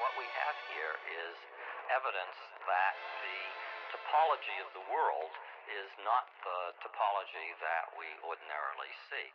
what we have here is evidence that the topology of the world is not the topology that we ordinarily see.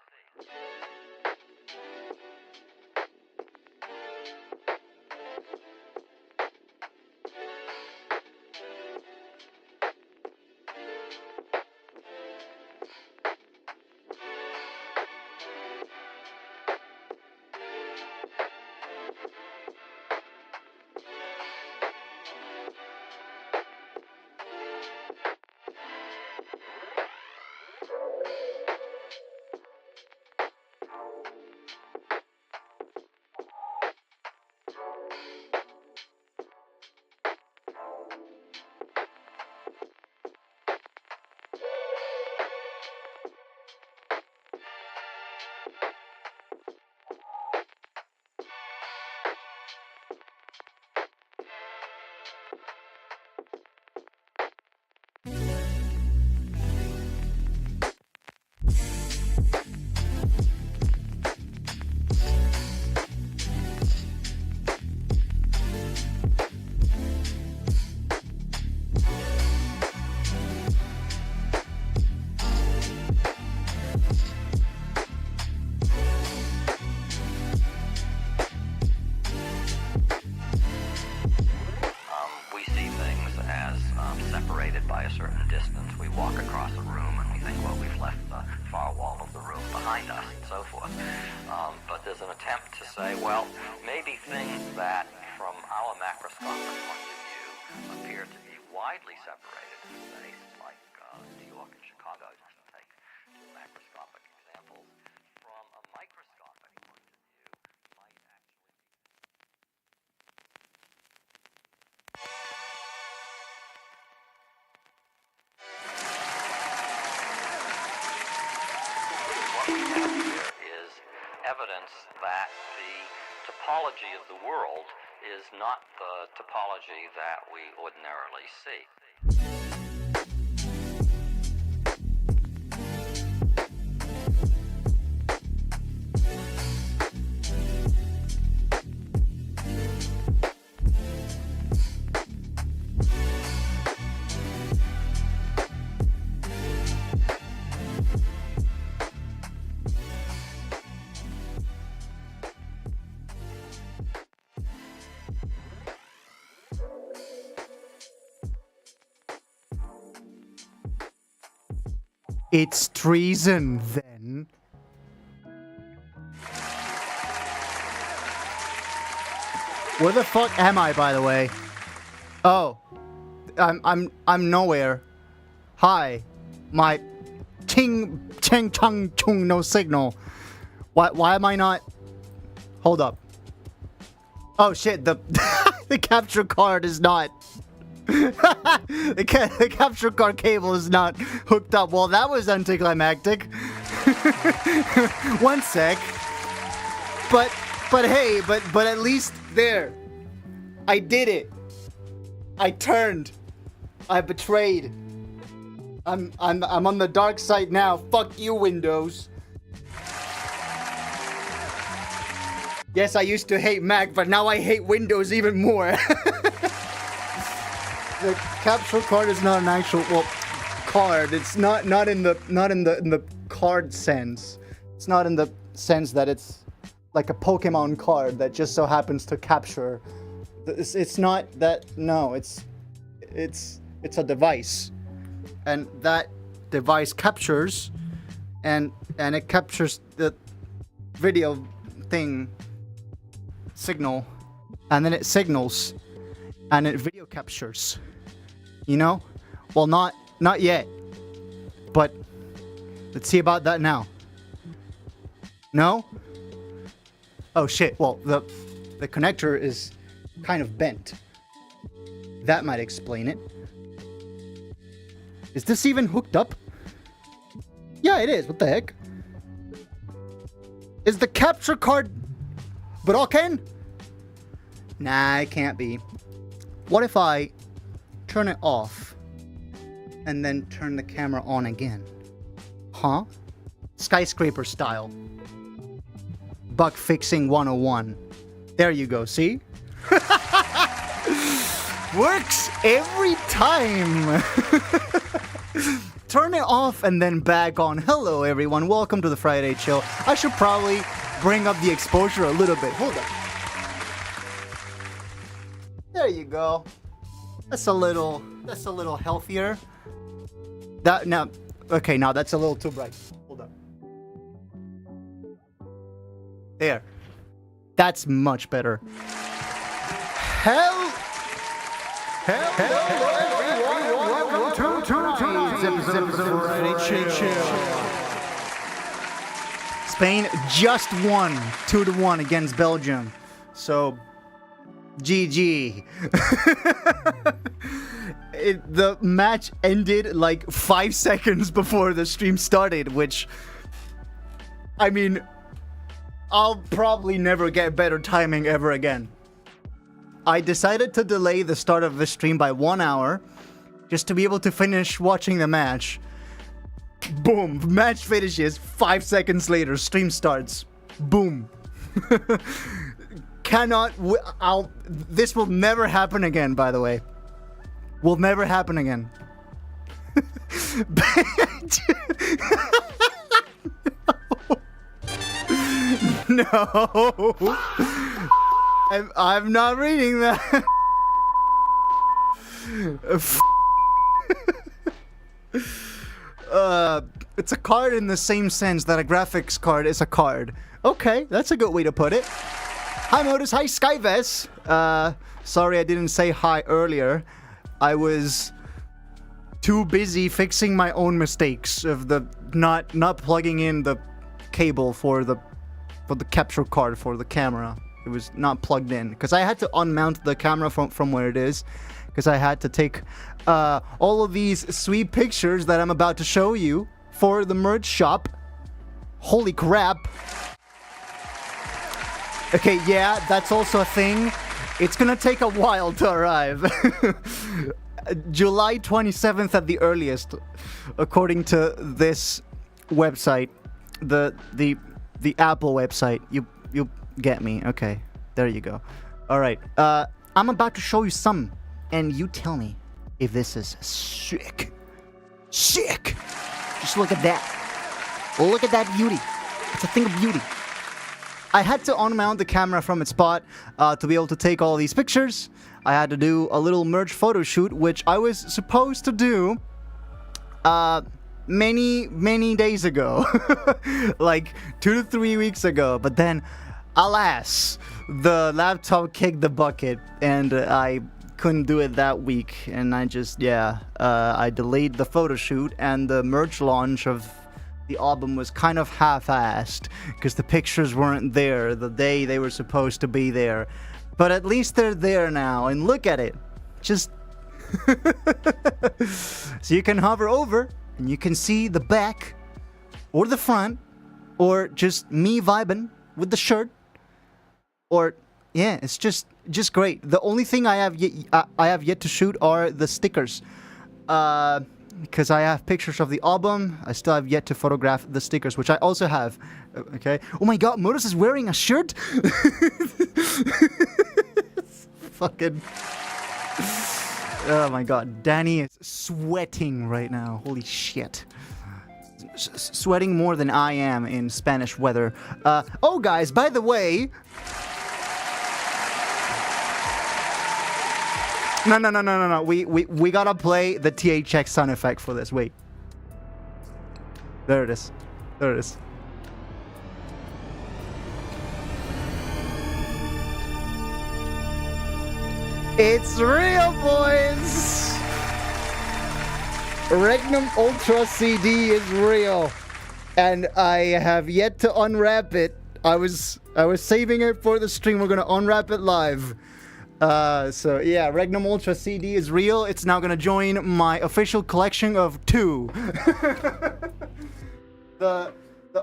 Separated by a certain distance. We walk across a room and we think, well, we've left the far wall of the room behind us and so forth. But there's an attempt to say, well, maybe things that from our macroscopic point of view appear to be widely separated in space, like New York and Chicago, just to take two macroscopic examples, from a microscopic point of view might actually be... What we have here is evidence that the topology of the world is not the topology that we ordinarily see. It's treason, then. Where the fuck am I, by the way? Oh, I'm nowhere. Hi, my ching chung chung no signal. Why am I not? Hold up. Oh shit, the the capture card is not. The capture card cable is not hooked up. Well, that was anticlimactic. One sec. But hey, but at least there. I did it. I turned. I betrayed. I'm on the dark side now. Fuck you, Windows. Yes, I used to hate Mac, but now I hate Windows even more. The capture card is not an actual card. It's not in the card sense. It's not in the sense that it's like a Pokemon card that just so happens to capture. It's not that. No, it's a device, and that device captures, and it captures the video thing signal, and then it signals, and it video captures. You know? Well, not yet. But let's see about that now. No? Oh shit. Well, the connector is kind of bent. That might explain it. Is this even hooked up? Yeah, it is. What the heck? Is the capture card broken? Nah, it can't be. What if I turn it off and then turn the camera on again? Huh? Skyscraper style. Bug fixing 101. There you go, see? Works every time. Turn it off and then back on. Hello everyone, welcome to the Friday Chill. I should probably bring up the exposure a little bit. Hold on. There you go. That's a little healthier. Now that's a little too bright. Hold on. There. That's much better. Hello everyone. Welcome to tonight's episode of Friday Chill. Spain just won 2-1 against Belgium. So, GG. The match ended like 5 seconds before the stream started, which, I mean, I'll probably never get better timing ever again. I decided to delay the start of the stream by 1 hour just to be able to finish watching the match. Boom, match finishes. 5 seconds later, stream starts. Boom. This will never happen again, by the way. Will never happen again. No. I'm not reading that. It's a card in the same sense that a graphics card is a card. Okay, that's a good way to put it. Hi Modus, hi Skyves. Sorry I didn't say hi earlier. I was too busy fixing my own mistakes of the not plugging in the cable for the capture card for the camera. It was not plugged in because I had to unmount the camera from where it is, because I had to take all of these sweet pictures that I'm about to show you for the merch shop. Holy crap. Okay, yeah, that's also a thing. It's gonna take a while to arrive. July 27th at the earliest, according to this website, the Apple website. You get me? Okay, there you go. All right, I'm about to show you some, and you tell me if this is sick. Sick. Just look at that. Look at that beauty. It's a thing of beauty. I had to unmount the camera from its spot to be able to take all these pictures. I had to do a little merch photo shoot, which I was supposed to do many days ago. Like 2 to 3 weeks ago. But then, alas, the laptop kicked the bucket and I couldn't do it that week. And I just, I delayed the photo shoot, and the merch launch of the album was kind of half-assed because the pictures weren't there the day they were supposed to be there. But at least they're there now, and look at it. Just so you can hover over and you can see the back or the front, or just me vibing with the shirt, or yeah, it's just great. The only thing I have yet to shoot are the stickers. Because I have pictures of the album, I still have yet to photograph the stickers, which I also have. Okay. Oh my god, Modus is wearing a shirt? Fucking... Oh my god, Danny is sweating right now. Holy shit. Sweating more than I am in Spanish weather. Oh guys, by the way... No. We gotta play the THX sound effect for this. Wait. There it is. There it is. It's real, boys! Regnum Ultra CD is real. And I have yet to unwrap it. I was saving it for the stream. We're gonna unwrap it live. So yeah, Regnum Ultra CD is real. It's now gonna join my official collection of 2. The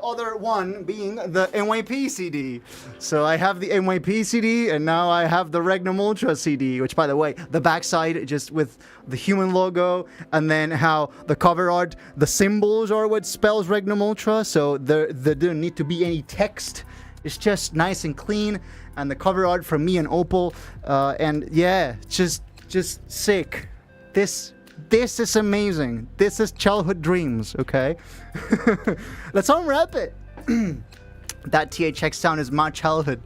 other one being the NYP CD. So I have the NYP CD, and now I have the Regnum Ultra CD, which, by the way, the backside just with the human logo, and then how the cover art, the symbols are what spells Regnum Ultra, so there didn't need to be any text. It's just nice and clean, and the cover art from me and Opal, and yeah, just just sick. This is amazing. This is childhood dreams, okay? Let's unwrap it. That THX sound is my childhood.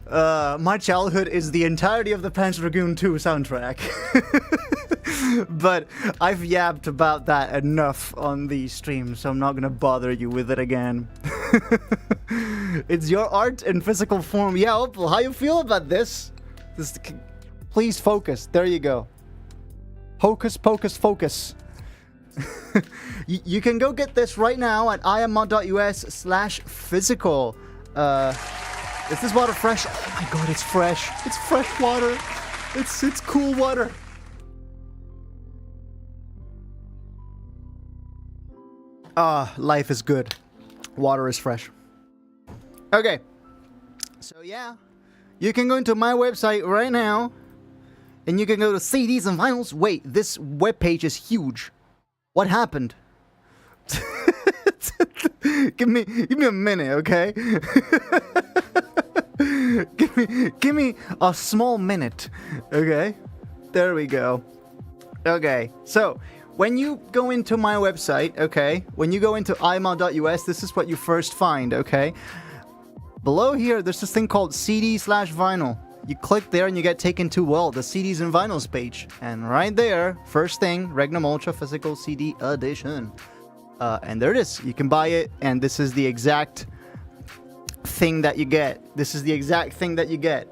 My childhood is the entirety of the Panzer Dragoon 2 soundtrack. But I've yapped about that enough on the stream, so I'm not gonna bother you with it again. It's your art in physical form. Yeah, Opal, how you feel about this? Please focus. There you go. Hocus pocus focus. You can go get this right now at immod.us/physical. Is this water fresh? Oh my god, it's fresh. It's fresh water. It's cool water. Life is good. Water is fresh. Okay. So yeah, you can go into my website right now, and you can go to CDs and vinyls. Wait, this webpage is huge. What happened? Give me a minute, okay? give me a small minute, okay? There we go. Okay, so when you go into my website, okay, when you go into iMod.us, this is what you first find, okay? Below here, there's this thing called CD/vinyl. You click there and you get taken to, well, the CDs and vinyls page. And right there, first thing, Regnum Ultra Physical CD Edition. And there it is. You can buy it, and this is the exact thing that you get. This is the exact thing that you get.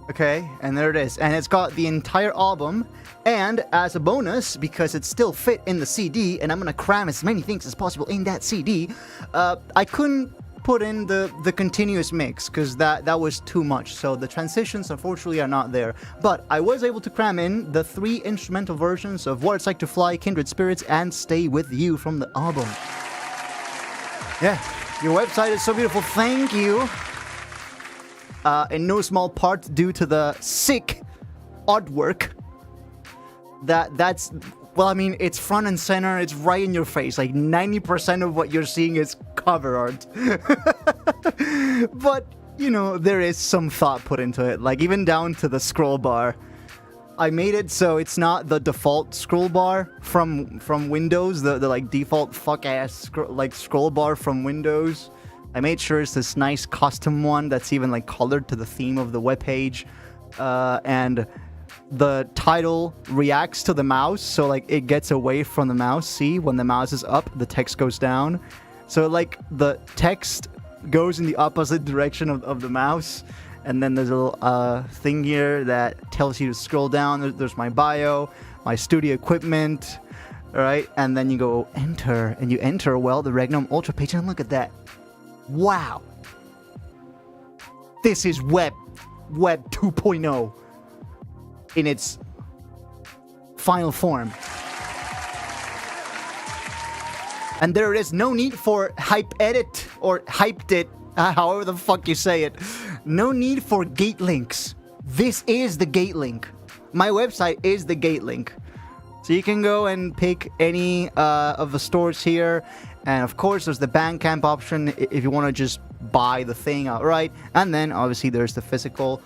Okay, and there it is. And it's got the entire album. And as a bonus, because it's still fit in the CD, and I'm gonna cram as many things as possible in that CD, I couldn't put in the continuous mix because that was too much, so the transitions unfortunately are not there, but I was able to cram in the 3 instrumental versions of What It's Like to Fly, Kindred Spirits, and Stay With You from the album. Yeah, your website is so beautiful, thank you. In no small part due to the sick artwork that's, well, I mean, it's front and center, it's right in your face, like 90% of what you're seeing is cover art. But, you know, there is some thought put into it, like even down to the scroll bar. I made it so it's not the default scroll bar from Windows, the like default fuck-ass scroll bar from Windows. I made sure it's this nice custom one that's even like colored to the theme of the webpage. And the title reacts to the mouse, so like it gets away from the mouse. See, when the mouse is up, the text goes down. So like the text goes in the opposite direction of the mouse. And then there's a little thing here that tells you to scroll down. There's my bio, my studio equipment, all right? And then you go enter, and you enter, well, the Regnum Ultra page, and look at that. Wow. This is Web 2.0 in its final form. And there it is. No need for hype edit or hyped it, however the fuck you say it. No need for gate links. This is the gate link. My website is the gate link. So you can go and pick any of the stores here. And of course, there's the Bandcamp option if you want to just buy the thing outright. And then obviously there's the physical,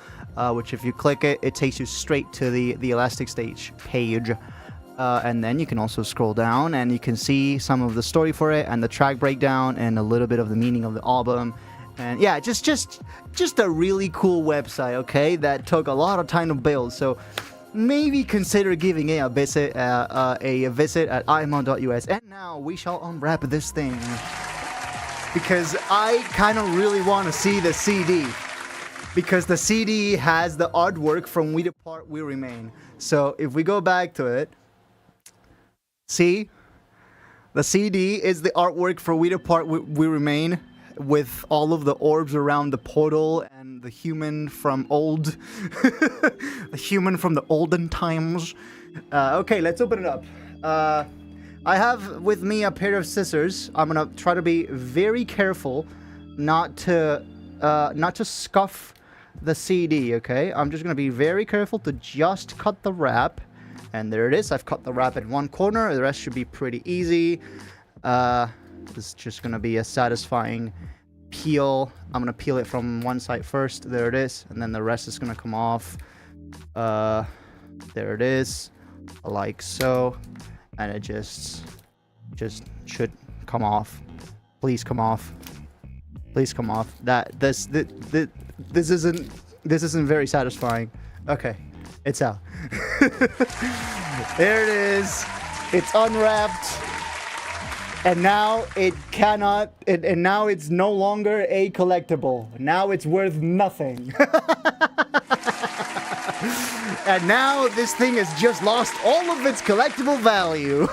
which if you click it, it takes you straight to the Elastic Stage page. And then you can also scroll down and you can see some of the story for it and the track breakdown and a little bit of the meaning of the album. And yeah, just a really cool website, okay, that took a lot of time to build. So maybe consider giving it a visit at imon.us. And now we shall unwrap this thing, because I kind of really want to see the CD, because the CD has the artwork from We Depart, We Remain. So if we go back to it, see, the CD is the artwork for We Depart, We Remain, with all of the orbs around the portal and the human from the human from the olden times. Okay, let's open it up. I have with me a pair of scissors. I'm gonna try to be very careful not to scuff the CD. Okay, I'm just gonna be very careful to just cut the wrap. And there it is. I've cut the wrap in one corner. The rest should be pretty easy. This is just gonna be a satisfying peel. I'm gonna peel it from one side first. There it is, and then the rest is gonna come off. There it is, like so, and it just should come off. Please come off. Please come off. This isn't very satisfying. Okay, it's out. There it is. It's unwrapped. And now it cannot, and now it's no longer a collectible. Now it's worth nothing. And now this thing has just lost all of its collectible value.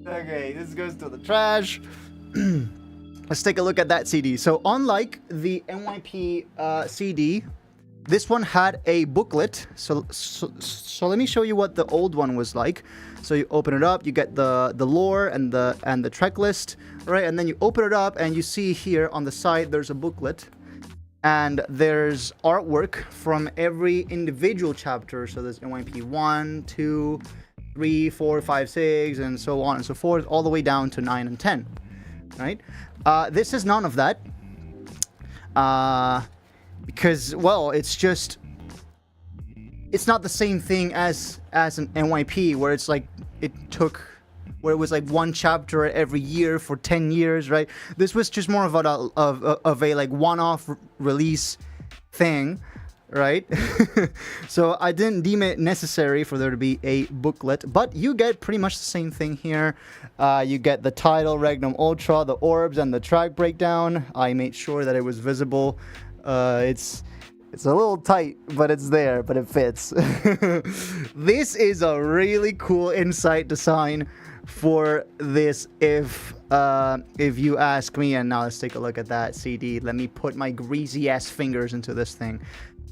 Okay, this goes to the trash. Let's take a look at that CD. So unlike the NYP CD, this one had a booklet. So let me show you what the old one was like. So you open it up, you get the lore and the track list, right? And then you open it up and you see here on the side there's a booklet. And there's artwork from every individual chapter. So there's NYP 1, 2, 3, 4, 5, 6, and so on and so forth, all the way down to 9 and 10, right? This is none of that. Because, well, it's not the same thing as an NYP, where it's like, where it was like one chapter every year for 10 years, right? This was just more of a like one-off release thing, right? So I didn't deem it necessary for there to be a booklet, but you get pretty much the same thing here. You get the title, Regnum Ultra, the orbs, and the track breakdown. I made sure that it was visible. It's a little tight, but it's there, but it fits. This is a really cool inside design for this, if you ask me. And now let's take a look at that CD. Let me put my greasy ass fingers into this thing.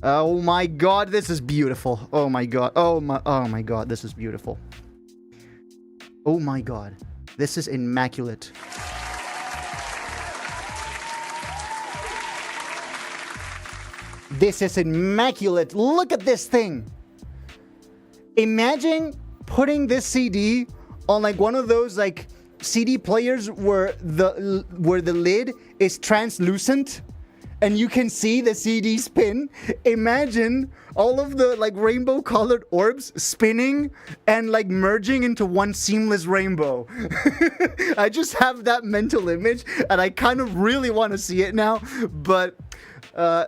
Oh my god, this is beautiful. Oh my god. Oh my god, this is beautiful. Oh my god, this is immaculate. This is immaculate. Look at this thing. Imagine putting this CD on like one of those like CD players where the lid is translucent and you can see the CD spin. Imagine all of the like rainbow colored orbs spinning and like merging into one seamless rainbow. I just have that mental image and I kind of really want to see it now, but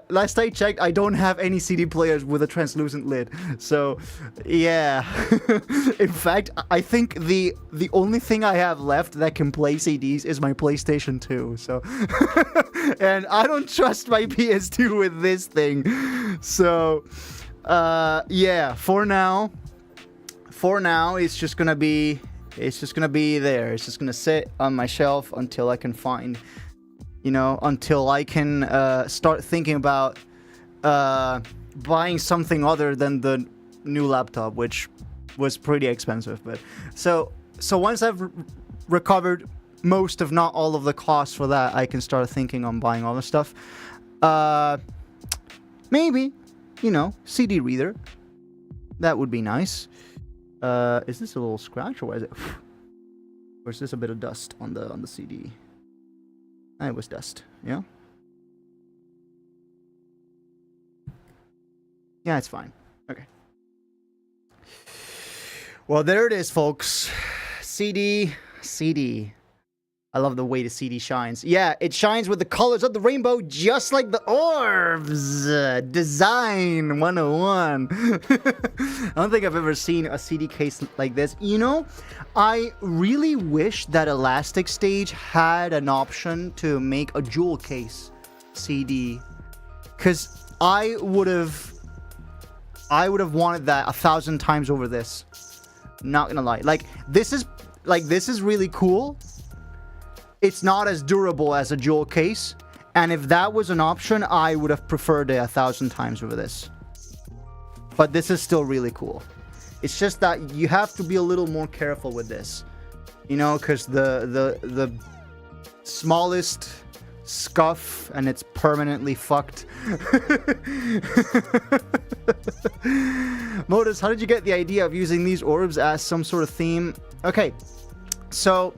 last I checked, I don't have any CD players with a translucent lid. So, yeah. In fact, I think the only thing I have left that can play CDs is my PlayStation 2. So, and I don't trust my PS2 with this thing. So, yeah. For now, it's just gonna be there. It's just gonna sit on my shelf until I can find. Until I can start thinking about buying something other than the new laptop, which was pretty expensive. But so once I've recovered most, if not all, of the costs for that, I can start thinking on buying all the stuff. Maybe, CD reader. That would be nice. Is this a little scratch, or is it? Or is this a bit of dust on the CD? It was dust, yeah? Yeah, it's fine. Okay. Well, there it is, folks. CD. I love the way the CD shines. Yeah, it shines with the colors of the rainbow, just like the orbs. Design 101. I don't think I've ever seen a CD case like this. I really wish that Elastic Stage had an option to make a jewel case CD, because I would have wanted that 1,000 times over this. Not gonna lie. This is really cool. It's not as durable as a jewel case, and if that was an option, I would have preferred it 1,000 times over this. But this is still really cool. It's just that you have to be a little more careful with this, because the smallest scuff and it's permanently fucked. Modus, how did you get the idea of using these orbs as some sort of theme? Okay, so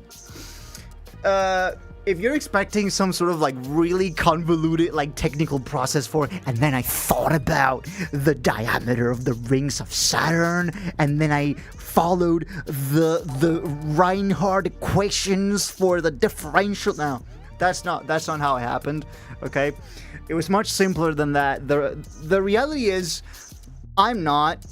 if you're expecting some sort of like really convoluted like technical process for, and then I thought about the diameter of the rings of Saturn, and then I followed the Reinhardt equations for the differential. No, that's not how it happened. Okay, it was much simpler than that. The reality is, I'm not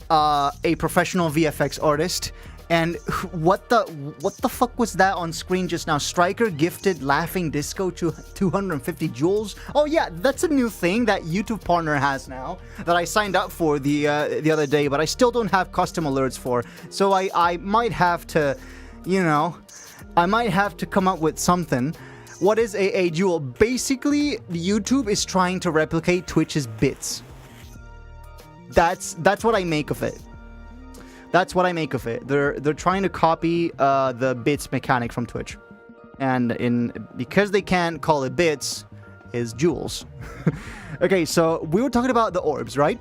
a professional VFX artist. And what the fuck was that on screen just now? Striker gifted Laughing Disco to 250 joules. Oh yeah, that's a new thing that YouTube Partner has now that I signed up for the other day, but I still don't have custom alerts for. So I might have to, I might have to come up with something. What is a joule? Basically, YouTube is trying to replicate Twitch's bits. That's what I make of it. That's what I make of it. They're trying to copy the bits mechanic from Twitch, and because they can't call it bits, is joules. Okay, so we were talking about the orbs, right?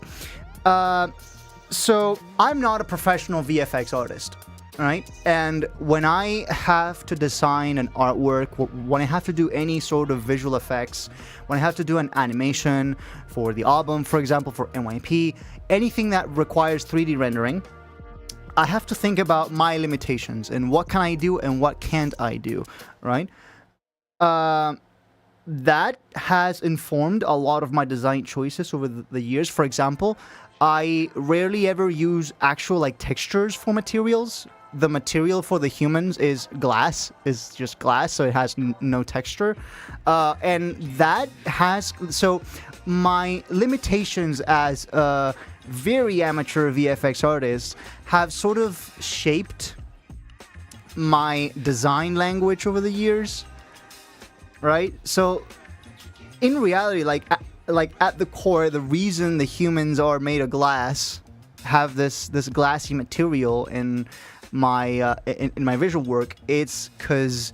So I'm not a professional VFX artist, right? And when I have to design an artwork, when I have to do any sort of visual effects, when I have to do an animation for the album, for example, for NYP, anything that requires 3D rendering, I have to think about my limitations and what can I do and what can't I do, right? That has informed a lot of my design choices over the years. For example, I rarely ever use actual like textures for materials. The material for the humans is glass, is just glass, so it has no texture. And that has, so my limitations as a very amateur VFX artist have sort of shaped my design language over the years, right? So in reality, like at the core, the reason the humans are made of glass, have this glassy material in my visual work, it's because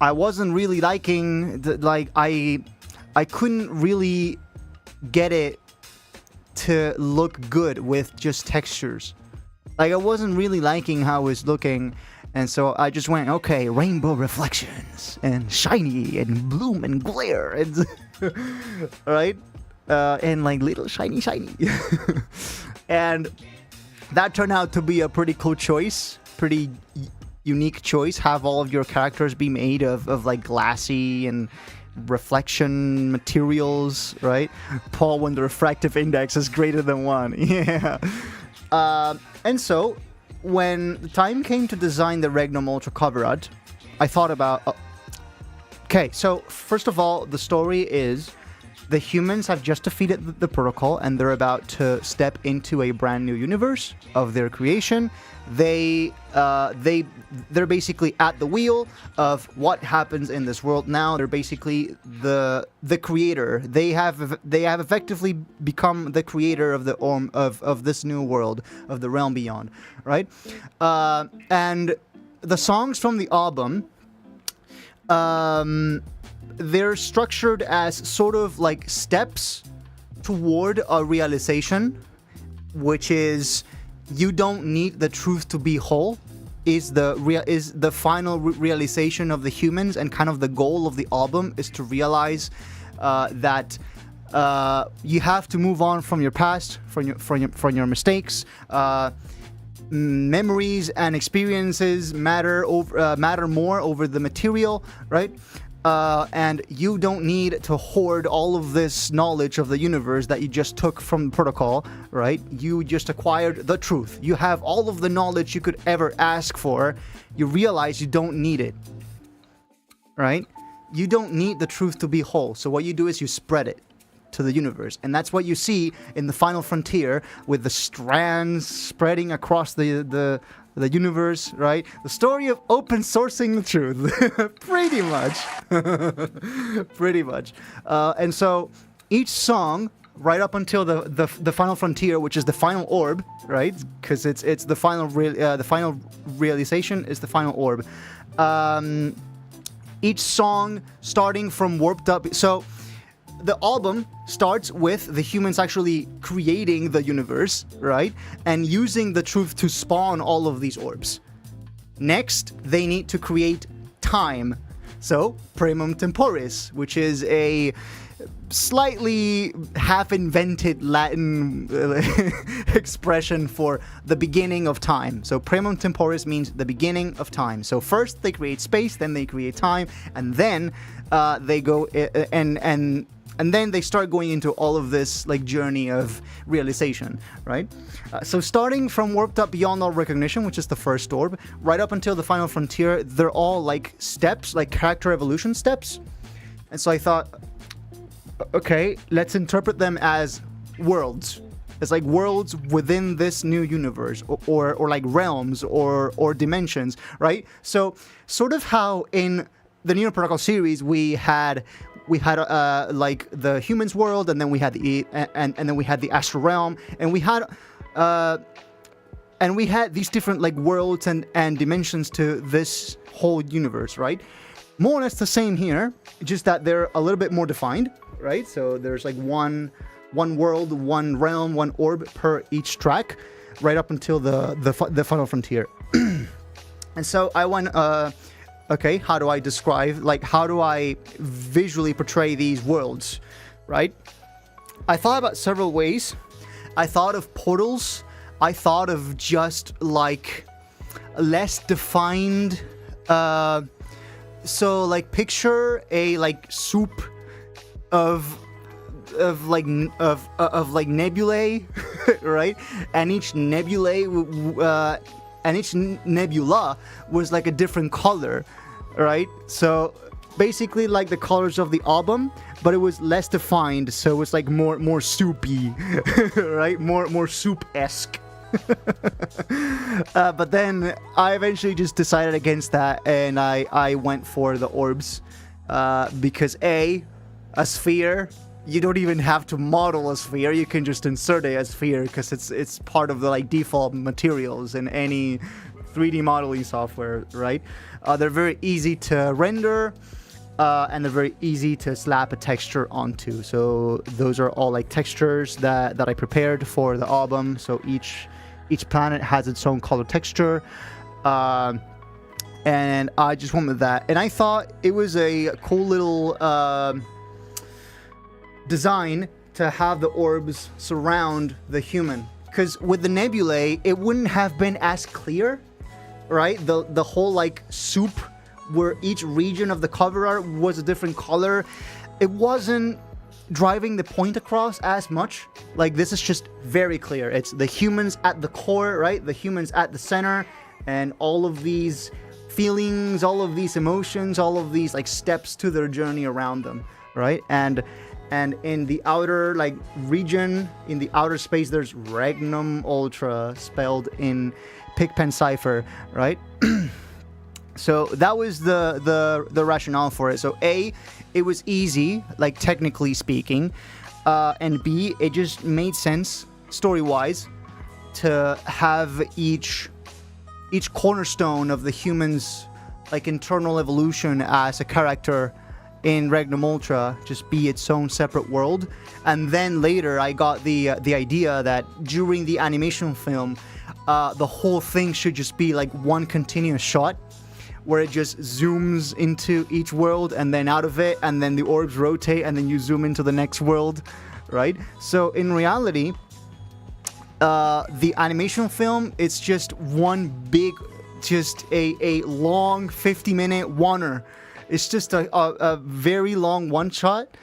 I wasn't really liking I couldn't really get it to look good with just textures. Like, I wasn't really liking how it was looking, and so I just went, okay, rainbow reflections and shiny and bloom and glare and right, and like little shiny and that turned out to be a pretty cool choice, pretty unique choice. Have all of your characters be made of like glassy and reflection materials, right? Paul, when the refractive index is greater than 1. Yeah. And so when the time came to design the Regnum Ultra cover art, I thought about okay, so first of all, the story is the humans have just defeated the protocol and they're about to step into a brand new universe of their creation. They're basically at the wheel of what happens in this world now. They're basically the creator. They have effectively become the creator of the of this new world, of the realm beyond, right? And the songs from the album, they're structured as sort of like steps toward a realization, which is you don't need the truth to be whole, is the final realization of the humans, and kind of the goal of the album is to realize that you have to move on from your past, from your mistakes. Memories and experiences matter more over the material, right? And you don't need to hoard all of this knowledge of the universe that you just took from the protocol, right? You just acquired the truth. You have all of the knowledge you could ever ask for. You realize you don't need it, right? You don't need the truth to be whole. So what you do is you spread it to the universe. And that's what you see in the final frontier, with the strands spreading across the universe, right? The story of open sourcing the truth. Pretty much. Pretty much. And so each song, right up until the final frontier, which is the final orb, right? Because it's the final realization is the final orb. Each song starting from warped up. So the album starts with the humans actually creating the universe, right? And using the truth to spawn all of these orbs. Next, they need to create time So, primum temporis, which is a slightly half-invented Latin expression for the beginning of time. So primum temporis means the beginning of time. So first they create space, then they create time, and then they go and then they start going into all of this like journey of realization, right? So starting from Warped Up Beyond All Recognition, which is the first orb, right up until the final frontier, they're all like steps, like character evolution steps. And so I thought, okay, let's interpret them as worlds. It's like worlds within this new universe, or like realms or dimensions, right? So sort of how in the Neo Protocol series we had like the humans world, and then we had the and then we had the astral realm, and we had these different like worlds and dimensions to this whole universe, right? More or less the same here, just that they're a little bit more defined, right? So there's like one world, one realm, one orb per each track, right up until the final frontier. And so I went, okay, how do I describe, like, how do I visually portray these worlds, right? I thought about several ways. I thought of portals. I thought of just like less defined. So like picture a like soup of nebulae, right? And each nebula was like a different color, right? So basically like the colors of the album, but it was less defined, so it was like more soupy, right? More soup-esque. But then I eventually just decided against that, and I went for the orbs, because a sphere, you don't even have to model a sphere, you can just insert a sphere because it's part of the like default materials in any 3D modeling software, right? They're very easy to render, and they're very easy to slap a texture onto. So those are all like textures that I prepared for the album. So each planet has its own color texture, and I just went with that. And I thought it was a cool little design to have the orbs surround the human, because with the nebulae it wouldn't have been as clear, right? The whole like soup where each region of the cover art was a different color, it wasn't driving the point across as much. Like this is just very clear. It's the humans at the core, right? The humans at the center, and all of these feelings, all of these emotions, all of these like steps to their journey around them, right? And in the outer like region, in the outer space, there's Regnum Ultra spelled in Pigpen cipher, right? So that was the rationale for it. So A, it was easy, like technically speaking, and B, it just made sense story-wise to have each cornerstone of the human's like internal evolution as a character in Regnum Ultra just be its own separate world. And then later I got the idea that during the animation film, the whole thing should just be like one continuous shot where it just zooms into each world and then out of it, and then the orbs rotate and then you zoom into the next world, right? So in reality, the animation film, it's just one big, just a long 50-minute oneer. It's just a very long one shot,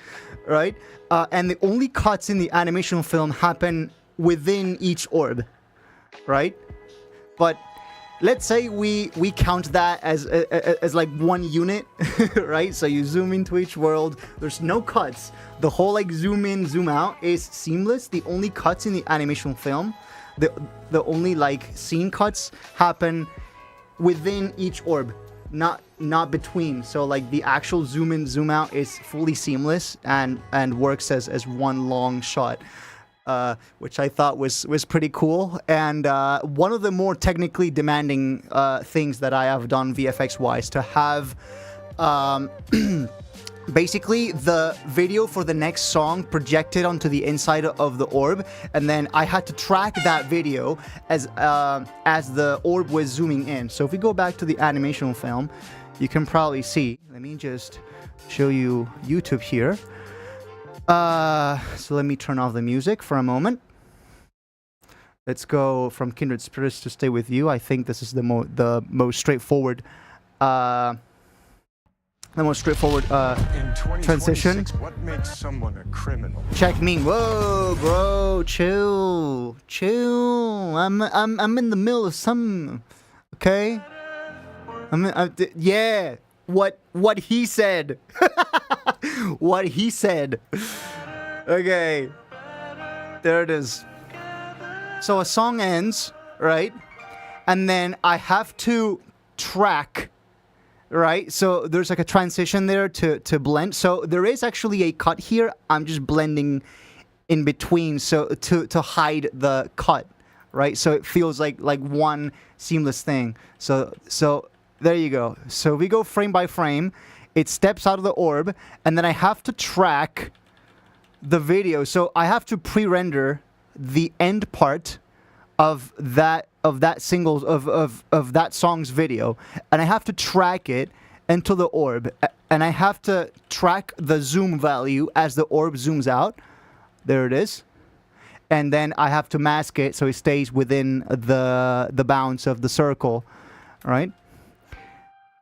right? And the only cuts in the animation film happen within each orb, right? But let's say we count that as like one unit, right? So you zoom into each world. There's no cuts. The whole like zoom in, zoom out is seamless. The only cuts in the animation film, the only like scene cuts happen within each orb, not between. So like the actual zoom in, zoom out is fully seamless and works as one long shot. Which I thought was pretty cool, and one of the more technically demanding things that I have done VFX-wise, to have basically the video for the next song projected onto the inside of the orb, and then I had to track that video as the orb was zooming in. So if we go back to the animation film, you can probably see. Let me just show you YouTube here. So let me turn off the music for a moment. Let's go from Kindred Spirits to Stay With You. I think this is the most straightforward transition. What makes someone a criminal? Check me. Whoa, bro, chill. I'm in the middle of some. Okay. Yeah. What he said. What he said. Okay. There it is. So a song ends, right? And then I have to track, right? So there's like a transition there to blend. So there is actually a cut here. I'm just blending in between so to hide the cut, right? So it feels like one seamless thing. So there you go. So we go frame by frame. It steps out of the orb, and then I have to track the video. So I have to pre-render the end part of that single of that song's video, and I have to track it into the orb, and I have to track the zoom value as the orb zooms out. There it is. And then I have to mask it so it stays within the bounds of the circle, right?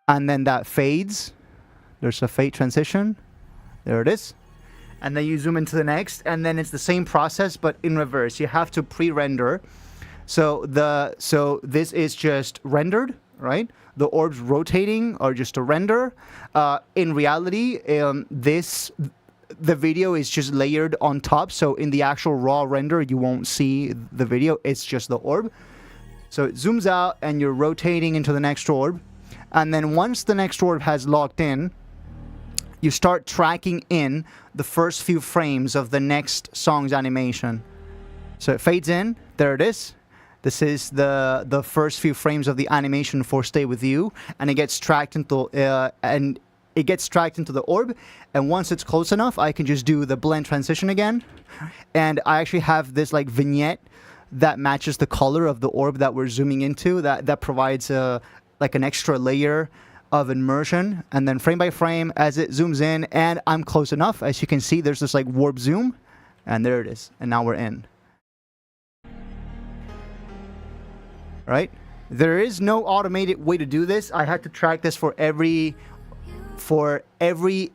And then that fades. There's a fade transition. There it is. And then you zoom into the next, and then it's the same process but in reverse. You have to pre-render. So this is just rendered, right? The orbs rotating are just a render. In reality, the video is just layered on top. So in the actual raw render, you won't see the video. It's just the orb. So it zooms out, and you're rotating into the next orb. And then once the next orb has locked in, you start tracking in the first few frames of the next song's animation. So it fades in. There it is. This is the first few frames of the animation for Stay With You, and it gets tracked into the orb. And once it's close enough, I can just do the blend transition again. And I actually have this like vignette that matches the color of the orb that we're zooming into. That provides like an extra layer of immersion. And then frame by frame, as it zooms in, and I'm close enough, as you can see, there's this like warp zoom, and there it is. And now we're in. Right? There is no automated way to do this. I had to track this for every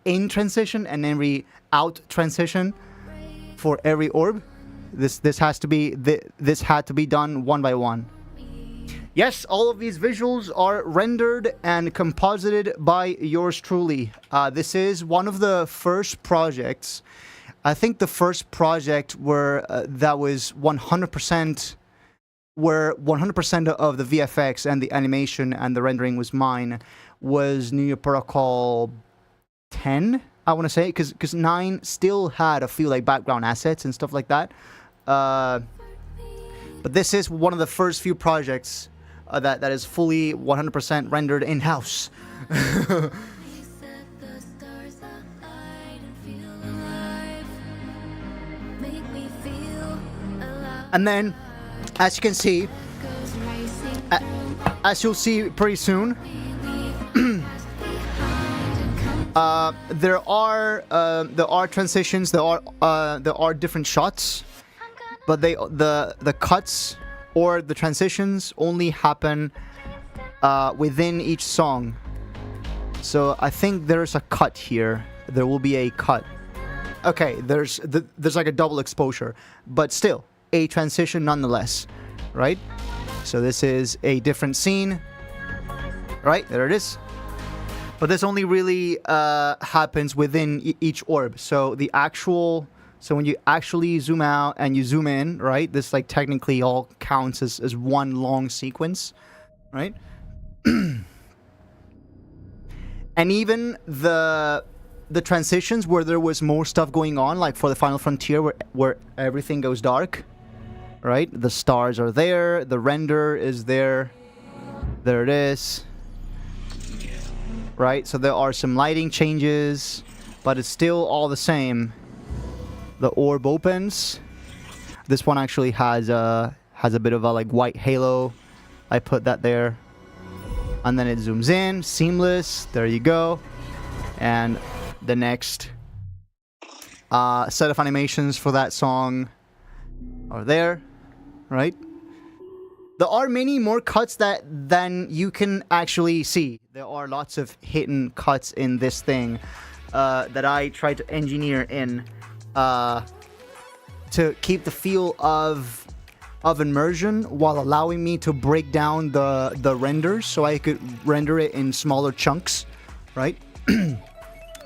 in transition and every out transition for every orb. This had to be done one by one. Yes, all of these visuals are rendered and composited by yours truly. This is one of the first projects. I think the first project that was 100%. Where 100% of the VFX and the animation and the rendering was mine, was New Year Protocol 10, I want to say, because 9 still had a few like background assets and stuff like that. But this is one of the first few projects that is fully 100% rendered in-house. And then, as you can see, as you'll see pretty soon, there are transitions, there are different shots, but the cuts or the transitions only happen within each song. So I think there's a cut here. There will be a cut. Okay, there's like a double exposure, but still a transition nonetheless, right? So this is a different scene, right? There it is. But this only really happens within each orb. So when you actually zoom out and you zoom in, right? This like technically all counts as one long sequence, right? And even the transitions where there was more stuff going on, like for the Final Frontier where everything goes dark, right? The stars are there, the render is there, there it is, right? So there are some lighting changes, but it's still all the same. The orb opens. This one actually has a bit of a like white halo. I put that there. And then it zooms in, seamless. There you go. And the next set of animations for that song are there, right? There are many more cuts than you can actually see. There are lots of hidden cuts in this thing that I tried to engineer in to keep the feel of immersion while allowing me to break down the renders so I could render it in smaller chunks, right?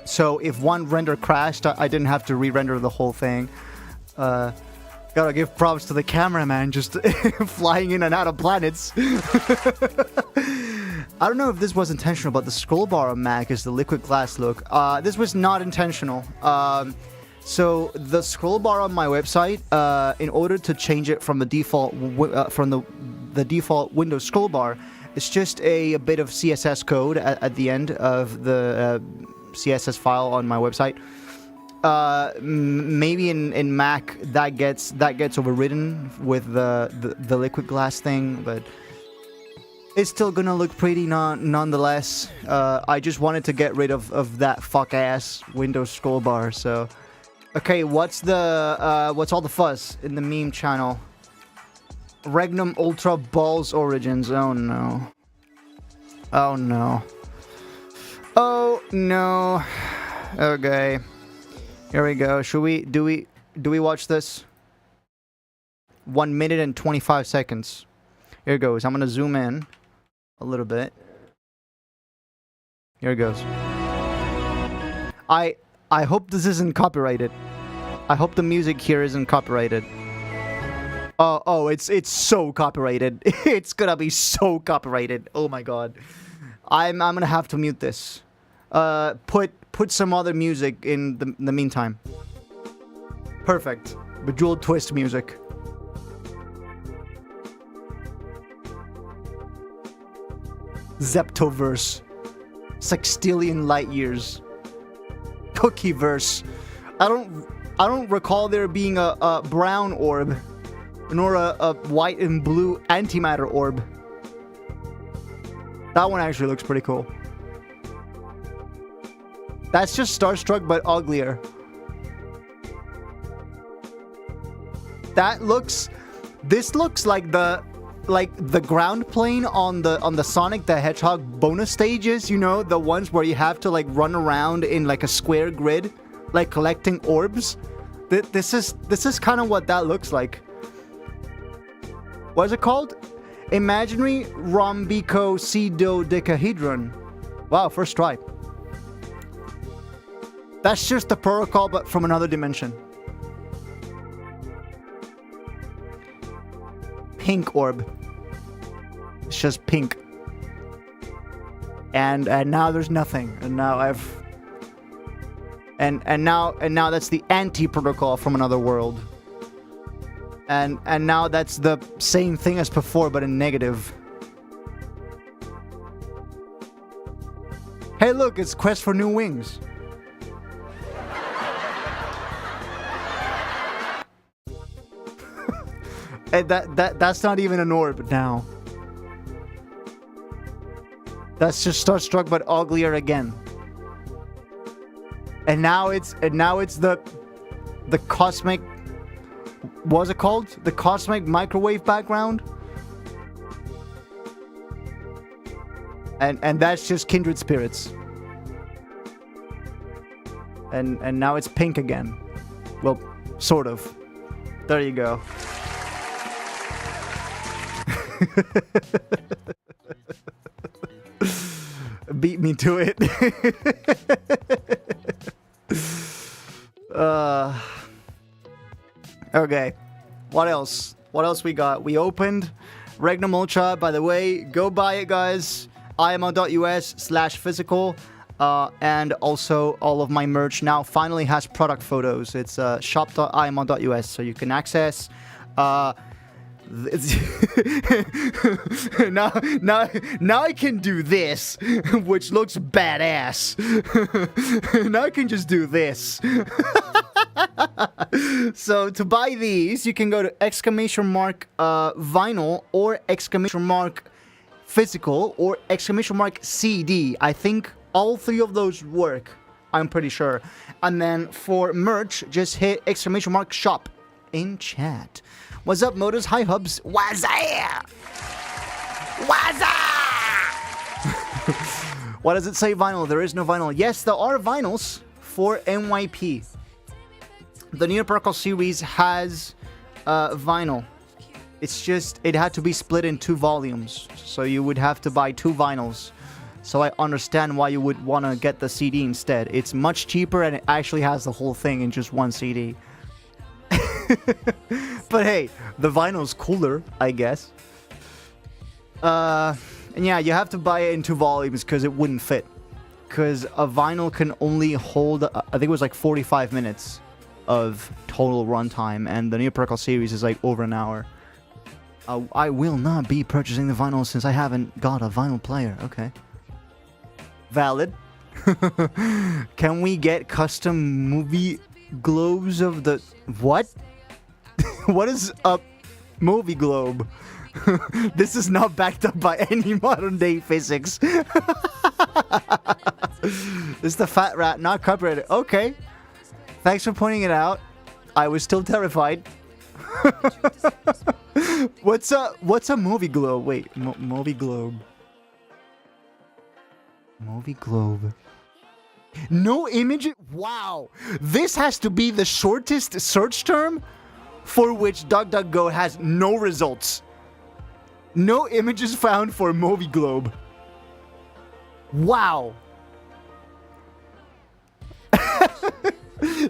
So if one render crashed, I didn't have to re-render the whole thing. Gotta give props to the cameraman just flying in and out of planets. I don't know if this was intentional, but the scroll bar on Mac is the liquid glass look. This was not intentional. So the scroll bar on my website, in order to change it from the default the default Windows scroll bar, it's just a bit of CSS code at the end of the CSS file on my website. Maybe in Mac that gets overridden with the liquid glass thing, but it's still gonna look pretty nonetheless. I just wanted to get rid of that fuck ass Windows scroll bar. So, okay, what's all the fuzz in the meme channel? Regnum Ultra Balls Origins. Oh no. Oh no. Oh no. Okay. Here we go. Do we watch this? 1 minute and 25 seconds. Here it goes. I'm gonna zoom in a little bit. Here it goes. I hope this isn't copyrighted. I hope the music here isn't copyrighted. Oh, it's so copyrighted. It's gonna be so copyrighted. Oh my god. I'm gonna have to mute this. Put some other music in the meantime. Perfect. Bejeweled Twist music. Zeptoverse. Sextillion light years. Cookieverse. I don't recall there being a brown orb, nor a white and blue antimatter orb. That one actually looks pretty cool. That's just Starstruck, but uglier. This looks like the ground plane on the Sonic the Hedgehog bonus stages. You know, the ones where you have to like run around in like a square grid, like collecting orbs. This is kind of what that looks like. What is it called? Imaginary rhombicosedodecahedron. Wow, first try. That's just the protocol, but from another dimension. Pink orb. It's just pink. And now there's nothing. And now and now that's the anti-protocol from another world. And now that's the same thing as before, but in negative. Hey, look, it's Quest for New Wings. And that's not even an orb now. That's just Starstruck, but uglier again. And now it's the cosmic. What was it called? The cosmic microwave background. And that's just Kindred Spirits. And now it's pink again. Well, sort of. There you go. Beat me to it. Okay. What else? What else we got? We opened Regnum Ultra. By the way, go buy it, guys. imo.us/physical. And also all of my merch now finally has product photos. It's shop.imo.us, so you can access now I can do this, which looks badass. Now I can just do this. So to buy these, you can go to !vinyl or !! physical or exclamation mark CD. I think all three of those work. I'm pretty sure. And then for merch, just hit exclamation mark shop in chat. What's up, Modus? Hi, Hubs. What's up? What's up? Why does it say vinyl? There is no vinyl. Yes, there are vinyls for NYP. The New Perkle series has vinyl. It's just, it had to be split in 2 volumes. So you would have to buy 2 vinyls. So I understand why you would want to get the CD instead. It's much cheaper and it actually has the whole thing in just 1 CD. But hey, the vinyl's cooler, I guess. And yeah, you have to buy it in 2 volumes because it wouldn't fit. Because a vinyl can only hold, I think it was like 45 minutes of total runtime. And the New Perkle series is like over an hour. I will not be purchasing the vinyl since I haven't got a vinyl player. Okay. Valid. Can we get custom movie globes of the... What? What is a movie globe? This is not backed up by any modern day physics. This is the fat rat, not copyrighted. Okay. Thanks for pointing it out. I was still terrified. What's a movie globe? Wait, movie globe. Movie globe. No image. Wow. This has to be the shortest search term for which DuckDuckGo has no results. No images found for movie globe. Wow.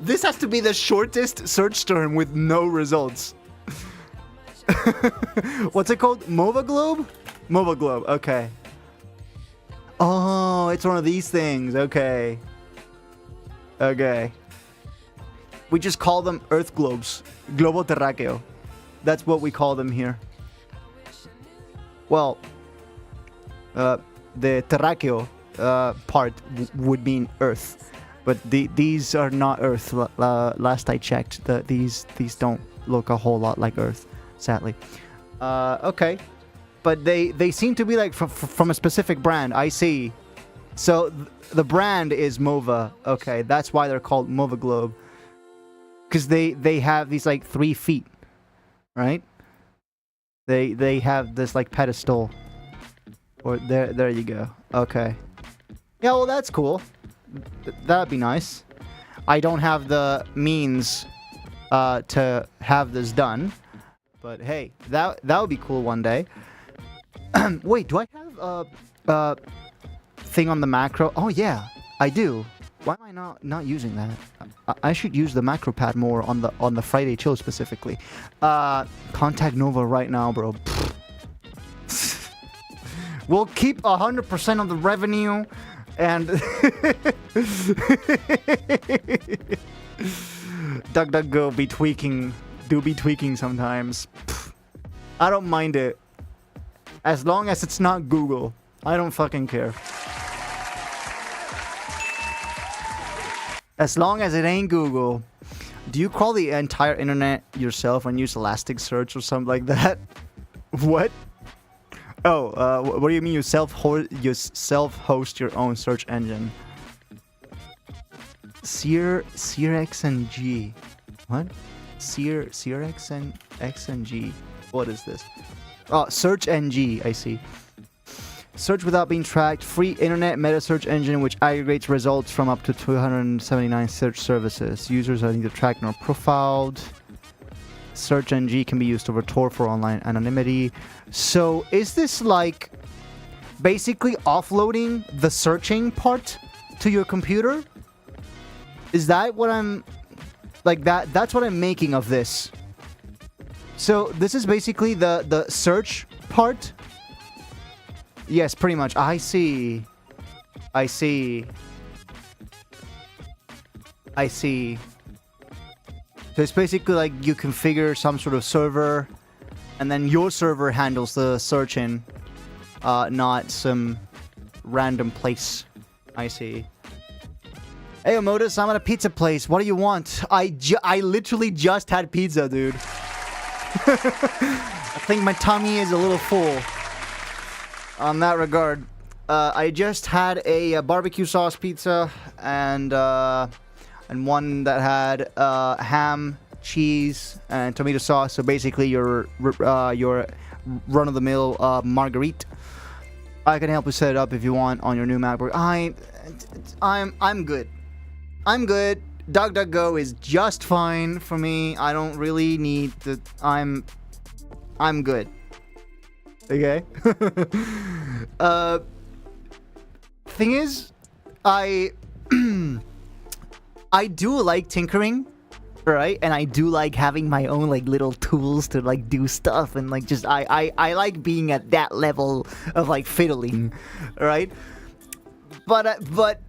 This has to be the shortest search term with no results. What's it called? MOVA Globe? MOVA Globe, okay. Oh, it's one of these things. Okay. Okay. We just call them Earth globes. Globo terráqueo. That's what we call them here. Well, the terráqueo part would mean Earth. But these are not Earth. Last I checked, these don't look a whole lot like Earth, sadly. Okay. But they seem to be like from a specific brand. I see. So the brand is MOVA. Okay, that's why they're called MOVA Globe. Because they have these like 3 feet, right? They have this like pedestal. Or there you go. Okay. Yeah, well that's cool. That'd be nice. I don't have the means to have this done. But hey, that would be cool one day. Wait, do I have a thing on the macro? Oh yeah, I do. Why am I not using that? I should use the macro pad more on the Friday chill specifically. Contact Nova right now, bro. We'll keep 100% of the revenue, and DuckDuckGo be tweaking sometimes. I don't mind it. As long as it's not Google. I don't fucking care. As long as it ain't Google. Do you crawl the entire internet yourself and use Elasticsearch or something like that? What? Oh, what do you mean you self-host your own search engine? SearXNG. What? SearXNG. What is this? Oh, SearchNG, I see. Search without being tracked. Free internet meta search engine which aggregates results from up to 279 search services. Users are neither tracked nor profiled. SearchNG can be used over Tor for online anonymity. So is this like basically offloading the searching part to your computer? Is that what I'm like that's what I'm making of this? So this is basically the search part. Yes, pretty much. I see. I see. I see. So it's basically like you configure some sort of server, and then your server handles the searching, not some random place. I see. Hey, Modus, I'm at a pizza place. What do you want? I literally just had pizza, dude. I think my tummy is a little full. on that regard, I just had a barbecue sauce pizza and one that had ham, cheese, and tomato sauce. So basically, your run-of-the-mill marguerite. I can help you set it up if you want on your new MacBook. I'm good. I'm good. DuckDuckGo is just fine for me. I don't really need to. I'm good. Okay. Thing is, I do like tinkering, right? And I do like having my own like little tools to like do stuff, and like just I like being at that level of like fiddling, right? But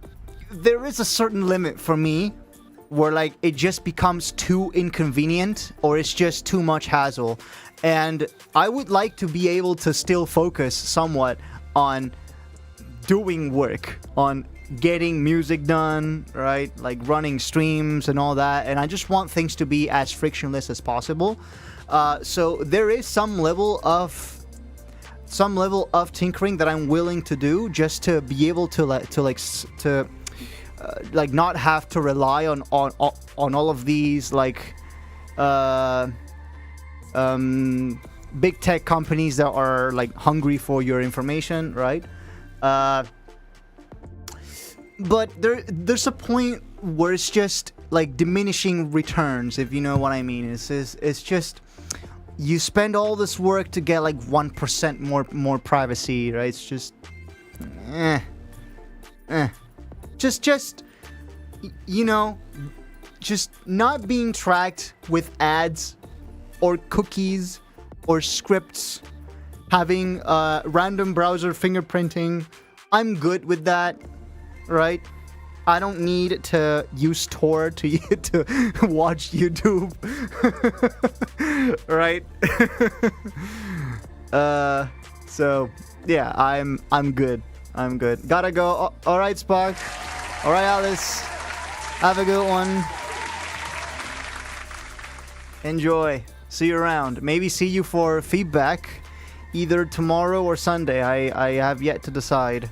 there is a certain limit for me where like it just becomes too inconvenient or it's just too much hassle, and I would like to be able to still focus somewhat on doing work, on getting music done, right? Like running streams and all that, and I just want things to be as frictionless as possible. So there is some level of tinkering that I'm willing to do just to be able to not have to rely on all of these like big tech companies that are like hungry for your information, right? But there's a point where it's just like diminishing returns, if you know what I mean. It's just you spend all this work to get like 1% more privacy, right? It's just just you know, just not being tracked with ads or cookies or scripts, having random browser fingerprinting. I'm good with that, right? I don't need to use Tor to watch YouTube, right? So yeah, I'm good. I'm good. Gotta go. All right, Spock. All right, Alice. Have a good one. Enjoy. See you around. Maybe see you for feedback either tomorrow or Sunday. I have yet to decide.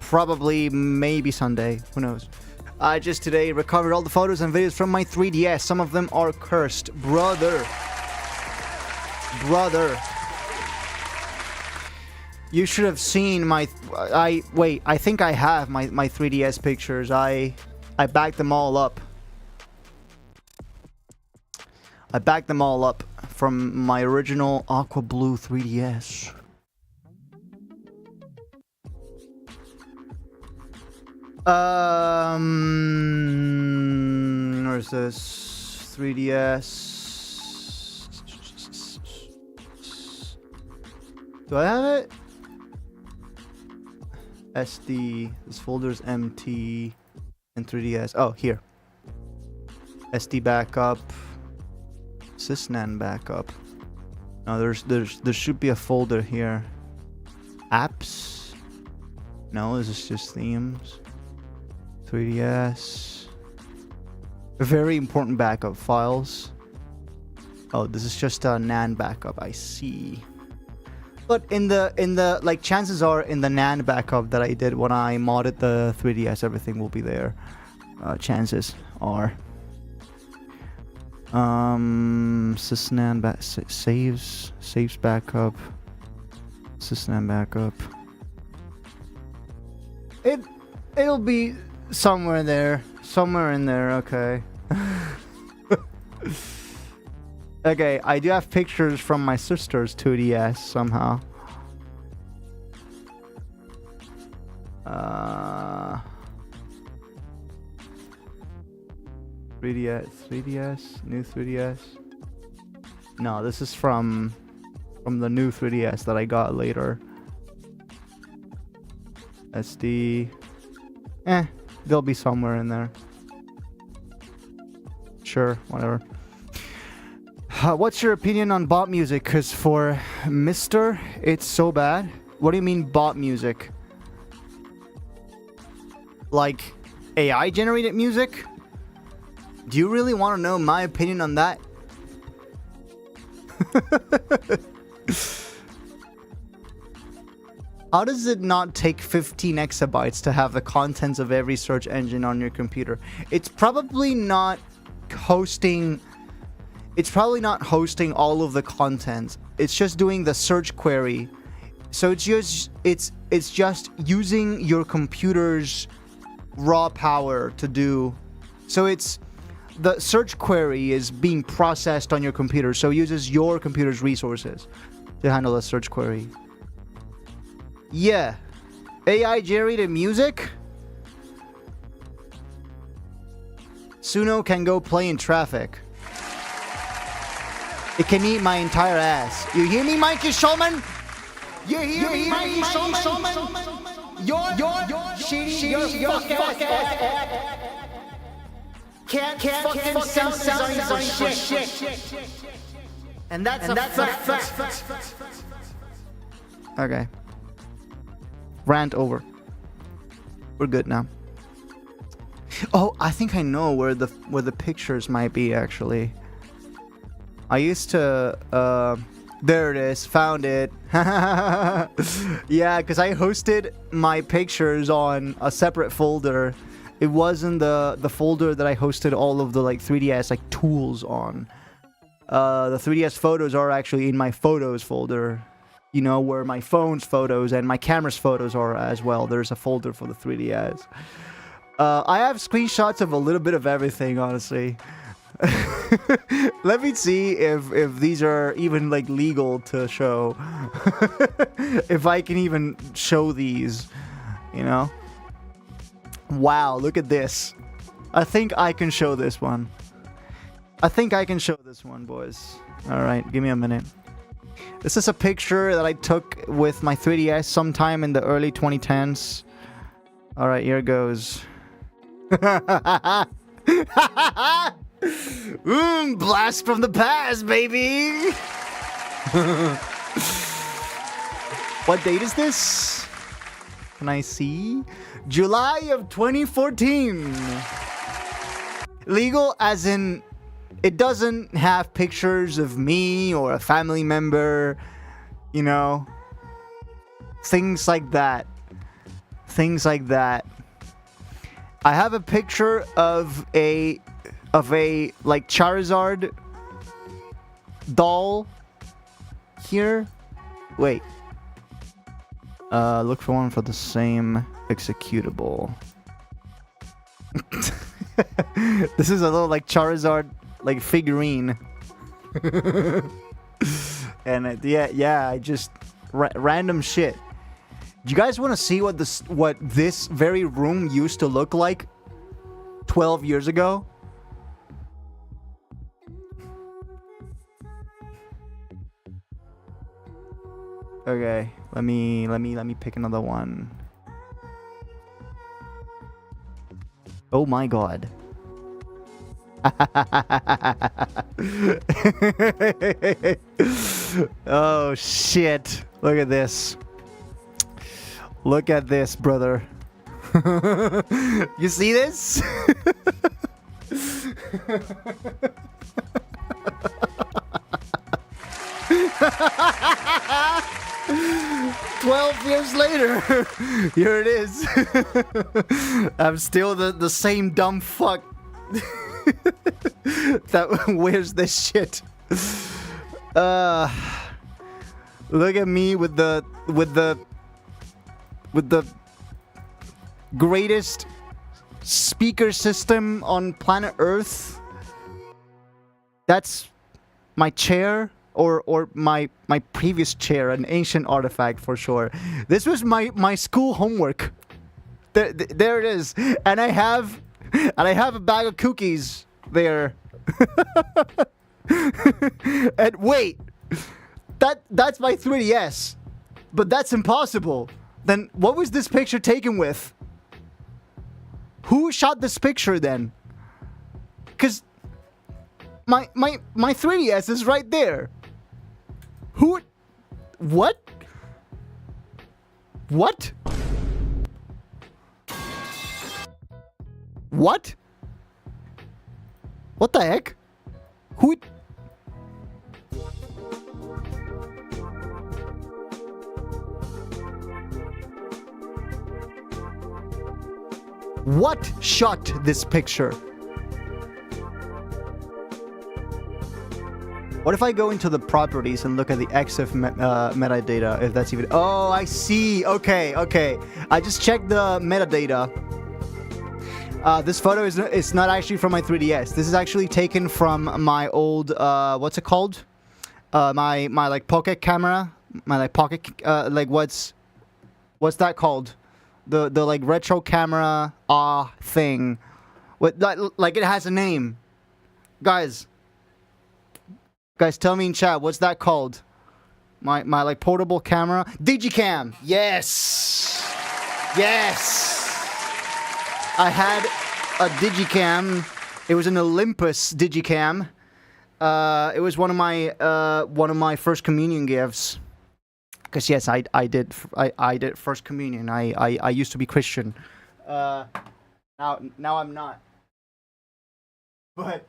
Probably, maybe Sunday. Who knows? I just today recovered all the photos and videos from my 3DS. Some of them are cursed. Brother. You should have seen my... I think I have my 3DS pictures. I backed them all up. I backed them all up from my original aqua blue 3DS. Where's this? 3DS. Do I have it? SD. This folder's empty. And 3DS. Oh, here. SD backup. Sysnan backup. No, there should be a folder here. Apps. No, this is just themes. 3DS. Very important backup files. Oh, this is just a NAND backup. I see. But in the like, chances are in the NAND backup that I did when I modded the 3DS, everything will be there. Chances are. Sysnan saves backup. Sysnan backup. It'll be somewhere in there. Okay. Okay, I do have pictures from my sister's 2DS somehow. 3DS, new 3DS. No, this is from the new 3DS that I got later. SD. They'll be somewhere in there. Sure, whatever. What's your opinion on bot music? Because for Mr., it's so bad. What do you mean bot music? Like AI generated music? Do you really want to know my opinion on that? How does it not take 15 exabytes to have the contents of every search engine on your computer? It's probably not hosting... It's probably not hosting all of the content. It's just doing the search query. So it's just using your computer's raw power to do. So it's the search query is being processed on your computer. So it uses your computer's resources to handle a search query. Yeah. AI generated music? Suno can go play in traffic. It can eat my entire ass. You hear me, Mikey Shulman? You hear me, Mikey Shulman? You're shitty, your fuck ass. Can't fucking sound design for shit. And that's a fact. Okay. Rant over. We're good now. Oh, I think I know where the pictures might be actually. I used to there it is, found it. Yeah, because I hosted my pictures on a separate folder. It wasn't the folder that I hosted all of the like 3DS like tools on. The 3DS photos are actually in my photos folder. You know, where my phone's photos and my camera's photos are as well. There's a folder for the 3DS. I have screenshots of a little bit of everything, honestly. Let me see if these are even like legal to show. If I can even show these, you know. Wow, look at this. I think I can show this one. Boys. All right, give me a minute. This is a picture that I took with my 3DS sometime in the early 2010s. All right, here goes. Blast from the past, baby. What date is this? Can I see? July of 2014. Legal as in it doesn't have pictures of me or a family member, you know. Things like that. I have a picture of a like Charizard doll here. Wait. Look for one for the same executable. This is a little like Charizard like figurine. And I just random shit. Do you guys want to see what this very room used to look like 12 years ago? Okay, let me pick another one. Oh my god. Oh shit. Look at this. Look at this, brother. You see this? 12 years later, here it is. I'm still the same dumb fuck that wears this shit. Look at me with the greatest speaker system on planet Earth. That's my chair. Or my previous chair, an ancient artifact for sure. This was my school homework. There it is, and I have a bag of cookies there. And wait, that's my 3DS, but that's impossible. Then what was this picture taken with? Who shot this picture then? Cause my 3DS is right there. Who? What? What? What? What the heck? Who? What shot this picture? What if I go into the properties and look at the EXIF metadata, if that's even... Oh, I see. Okay. I just checked the metadata. This photo is not actually from my 3DS. This is actually taken from my old, what's it called? My like pocket camera. My like pocket, like what's that called? The like retro camera, thing. What, like it has a name. Guys, tell me in chat, what's that called? My like portable camera? Digicam! Yes! I had a Digicam. It was an Olympus Digicam. It was one of my first communion gifts. Because yes, I did first communion. I used to be Christian. Now I'm not. But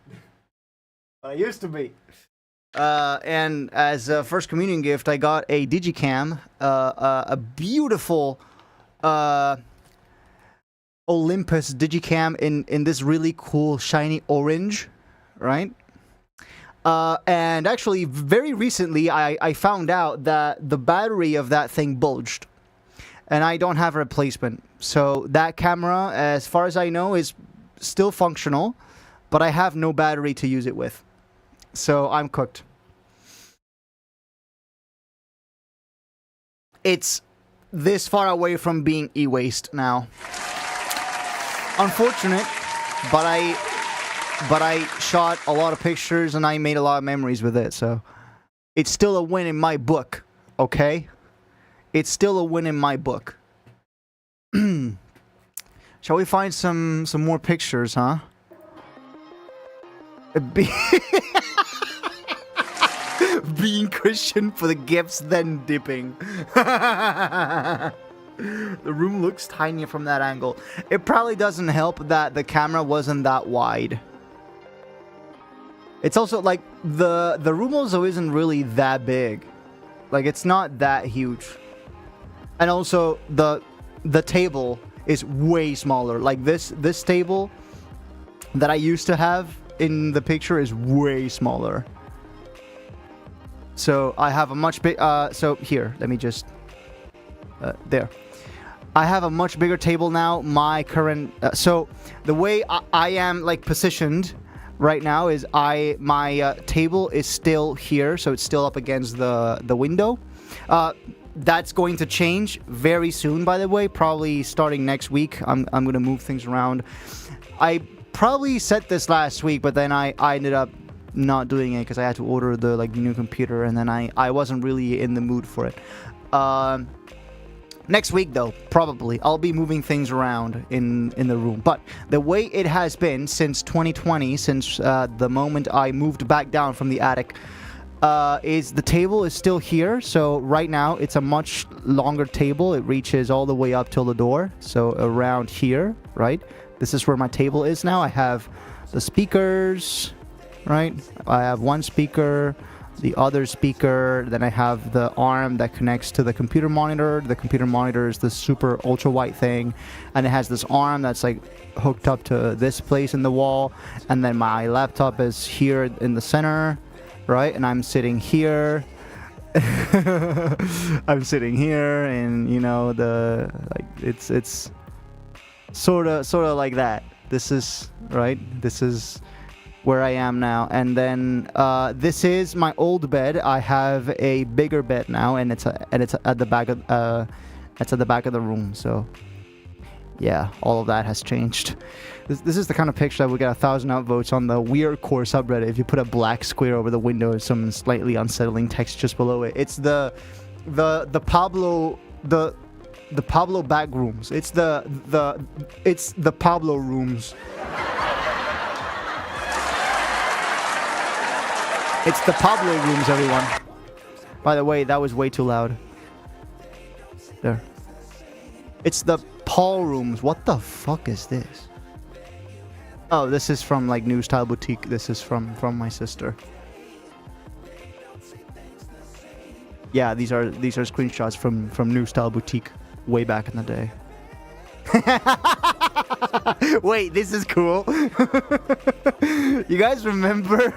I used to be. And as a first communion gift, I got a Digicam, a beautiful Olympus Digicam in this really cool shiny orange, right? And actually, very recently, I found out that the battery of that thing bulged, and I don't have a replacement. So that camera, as far as I know, is still functional, but I have no battery to use it with. So I'm cooked. It's this far away from being e-waste now. Unfortunate, but I shot a lot of pictures and I made a lot of memories with it, so it's still a win in my book, okay? It's still a win in my book. Shall we find some more pictures, huh? Being Christian for the gifts, then dipping. The room looks tiny from that angle. It probably doesn't help that the camera wasn't that wide. It's also like the room also isn't really that big. Like it's not that huge. And also the table is way smaller. Like this table that I used to have in the picture is way smaller. So I have a much big so here, let me just there. I have a much bigger table now. My current so the way I am like positioned right now is my table is still here, so it's still up against the window. That's going to change very soon, by the way, probably starting next week. I'm going to move things around. I probably said this last week, but then I ended up not doing it because I had to order the new computer, and then I wasn't really in the mood for it. Next week, though, probably, I'll be moving things around in the room. But the way it has been since 2020, since the moment I moved back down from the attic, is the table is still here. So right now, it's a much longer table. It reaches all the way up till the door. So around here, right? This is where my table is now. I have the speakers, right? I have one speaker, the other speaker, then I have the arm that connects to the computer monitor. The computer monitor is the super ultra wide thing, and it has this arm that's like hooked up to this place in the wall, and then my laptop is here in the center, right? And I'm sitting here. I'm sitting here, and you know, it's sort of like that. This is right. This is where I am now, and then this is my old bed. I have a bigger bed now, and it's at the back of the room. So yeah, all of that has changed. This is the kind of picture that would get 1,000 upvotes on the Weird Core subreddit if you put a black square over the window and some slightly unsettling text just below it. It's the Pablo back rooms. It's the Pablo rooms. It's the Pablo rooms, everyone. By the way, that was way too loud. There. It's the Paul rooms. What the fuck is this? Oh, this is from like New Style Boutique. This is from my sister. Yeah, these are screenshots from New Style Boutique way back in the day. Wait, this is cool. You guys remember?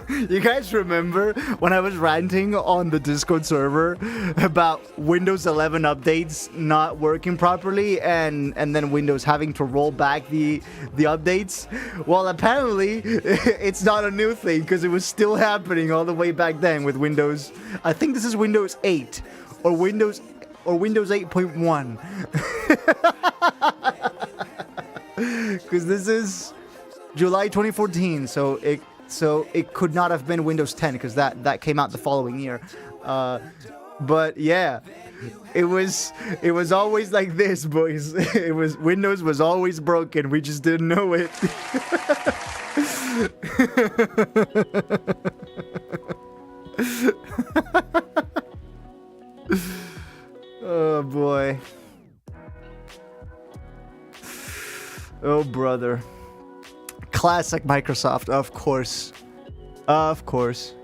You guys remember when I was ranting on the Discord server about Windows 11 updates not working properly and then Windows having to roll back the updates? Well, apparently it's not a new thing because it was still happening all the way back then with Windows. I think this is Windows 8 or Windows 8.1. Because this is July 2014, so it could not have been Windows 10 because that came out the following year. But yeah, it was always like this, boys. Windows was always broken. We just didn't know it. Oh boy. Oh brother. Classic Microsoft, of course. Of course.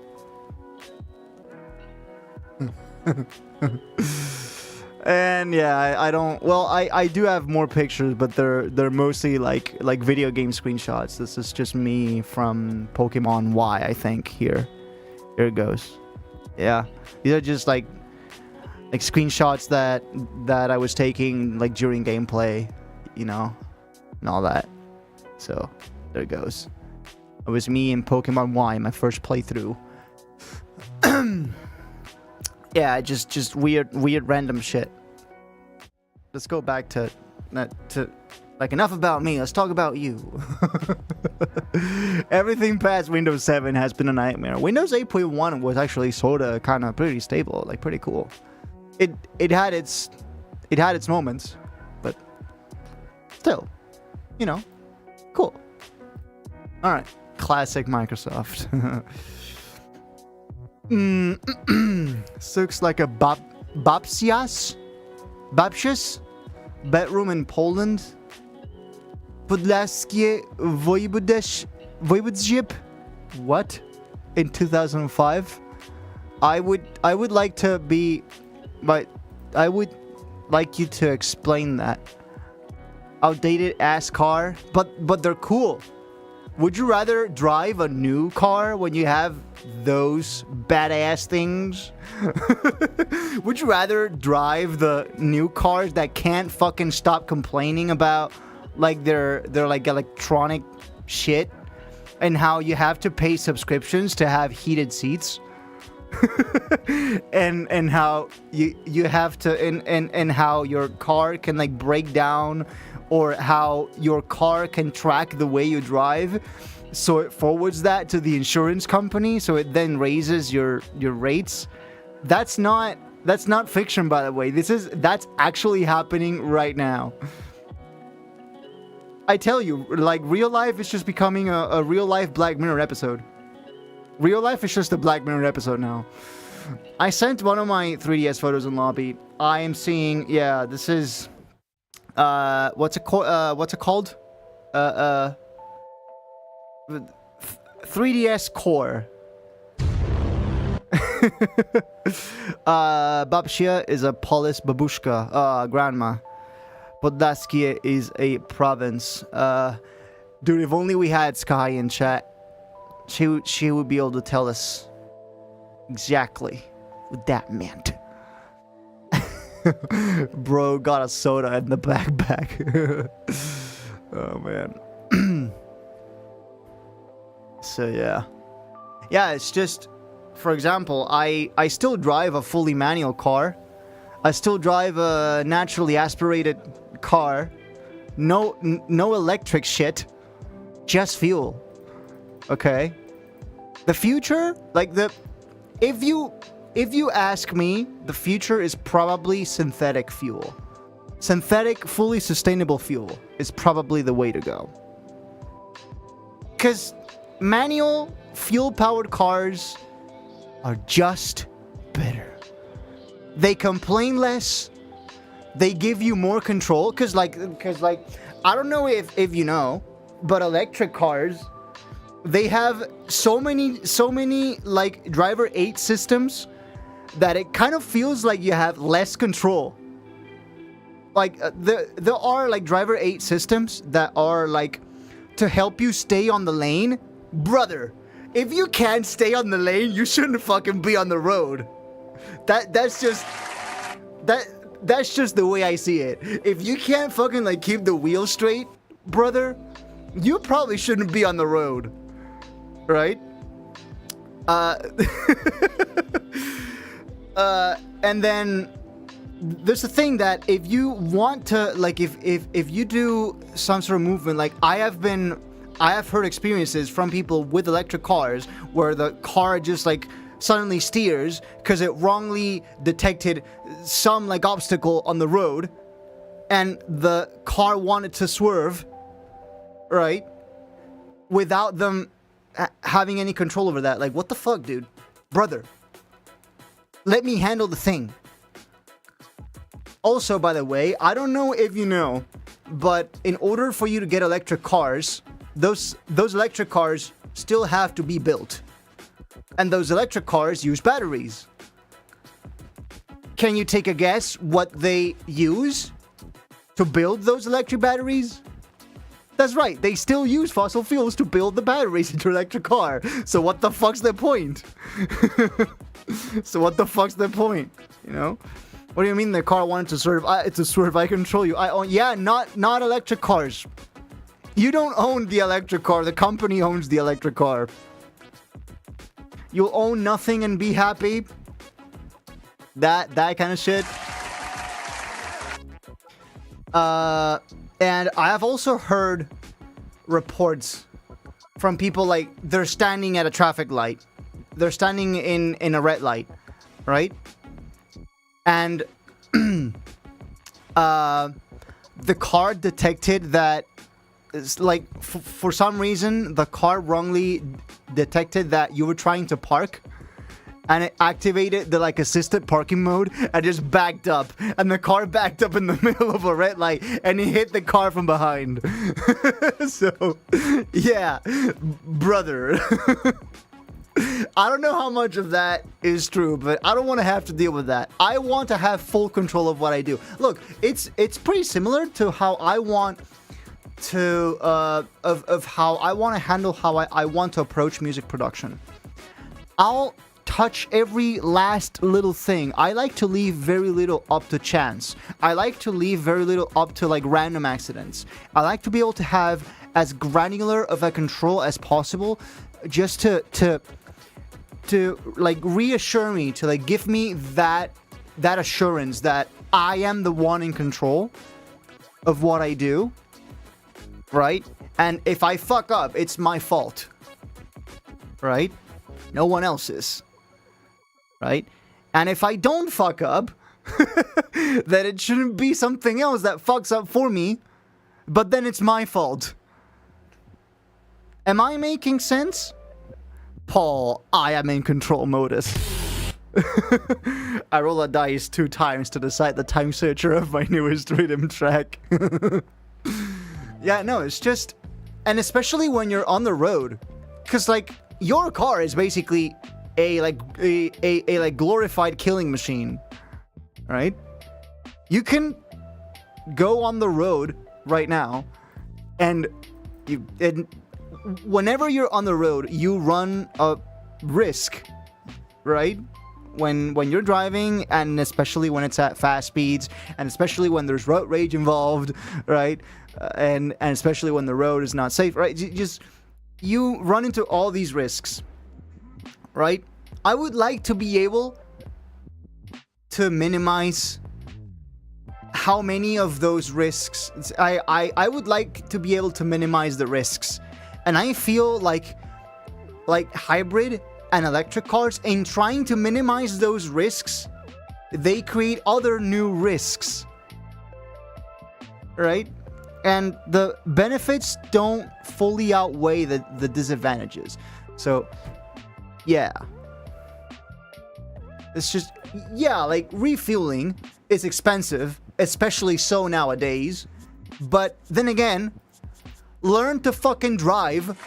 And yeah, I don't. Well, I do have more pictures, but they're mostly like video game screenshots. This is just me from Pokemon Y, I think. Here it goes. Yeah, these are just like screenshots that I was taking like during gameplay, you know, and all that. So there it goes. It was me in Pokemon Y, my first playthrough. Yeah, just weird random shit. Let's go back to like enough about me. Let's talk about you. Everything past Windows 7 has been a nightmare. Windows 8.1 was actually sorta kind of pretty stable, like pretty cool. It had its moments, but still, you know, cool. All right, classic Microsoft. Looks like a Babcias bedroom in Poland. Podlaskie Voivodeship. What? In 2005? I would like to be, but I would like you to explain that. Outdated ass car, but they're cool. Would you rather drive a new car when you have those badass things? Would you rather drive the new cars that can't fucking stop complaining about like their like electronic shit and how you have to pay subscriptions to have heated seats? and how you have to and how your car can like break down, or how your car can track the way you drive, so it forwards that to the insurance company, so it then raises your rates. That's not fiction, by the way. That's actually happening right now. I tell you, like, real life is just becoming a real life Black Mirror episode. Real life is just a Black Mirror episode now. I sent one of my 3DS photos in lobby. I am seeing, yeah, this is what's it called? 3DS Core. Babshia is a Polish babushka, grandma. Podlaskie is a province. Dude, if only we had Sky in chat. She would be able to tell us exactly what that meant. Bro got a soda in the backpack. Oh man. So yeah, it's just, for example, I still drive a fully manual car. I still drive a naturally aspirated car. No electric shit, just fuel. Okay, the future, like if you ask me, the future is probably synthetic fuel. Synthetic, fully sustainable fuel is probably the way to go. Because manual, fuel-powered cars are just better. They complain less. They give you more control. Because I don't know if you know, but electric cars, they have so many like driver aid systems that it kind of feels like you have less control. like there are like driver aid systems that are like to help you stay on the lane. Brother, if you can't stay on the lane, you shouldn't fucking be on the road. That's just the way I see it. If you can't fucking like keep the wheel straight, brother, you probably shouldn't be on the road, right? And then there's the thing that if you want to, like, if you do some sort of movement, like I have heard experiences from people with electric cars where the car just like suddenly steers because it wrongly detected some like obstacle on the road, and the car wanted to swerve, right, without them having any control over that. Like, what the fuck, dude? Brother, let me handle the thing. Also, by the way, I don't know if you know, but in order for you to get electric cars, those electric cars still have to be built. And those electric cars use batteries. Can you take a guess what they use to build those electric batteries? That's right, they still use fossil fuels to build the batteries into an electric car. So what the fuck's the point? So what the fuck's the point? You know? What do you mean the car wanted to swerve? To swerve, I control you. I own. Yeah, not electric cars. You don't own the electric car. The company owns the electric car. You'll own nothing and be happy. That kind of shit. And I have also heard reports from people like they're standing at a traffic light. They're standing in a red light, right? And the car detected that, it's like for some reason the car wrongly detected that you were trying to park, and it activated the like assisted parking mode and just backed up, and the car backed up in the middle of a red light and it hit the car from behind. So yeah, brother. I don't know how much of that is true, but I don't want to have to deal with that. I want to have full control of what I do. Look, it's pretty similar to how I want to of how I want to handle how I want to approach music production. I'll touch every last little thing. I like to leave very little up to chance. I like to leave very little up to like random accidents. I like to be able to have as granular of a control as possible, just to like reassure me, to like give me that assurance that I am the one in control of what I do, right? And if I fuck up, it's my fault, right? No one else's, right? And if I don't fuck up, then it shouldn't be something else that fucks up for me, but then it's my fault. Am I making sense? Paul, I am in control modus. I roll a dice 2 times to decide the time signature of my newest rhythm track. Yeah, no, it's just... And especially when you're on the road. Because, like, your car is basically a glorified killing machine. Right? You can go on the road right now, and whenever you're on the road, you run a risk, right? When you're driving, and especially when it's at fast speeds, and especially when there's road rage involved, right? And especially when the road is not safe, right? You run into all these risks, right? I would like to be able to minimize how many of those risks. I would like to be able to minimize the risks. And I feel like hybrid and electric cars, in trying to minimize those risks, they create other new risks, right? And the benefits don't fully outweigh the disadvantages. So, yeah. It's just, yeah, like refueling is expensive, especially so nowadays. But then again, learn to fucking drive.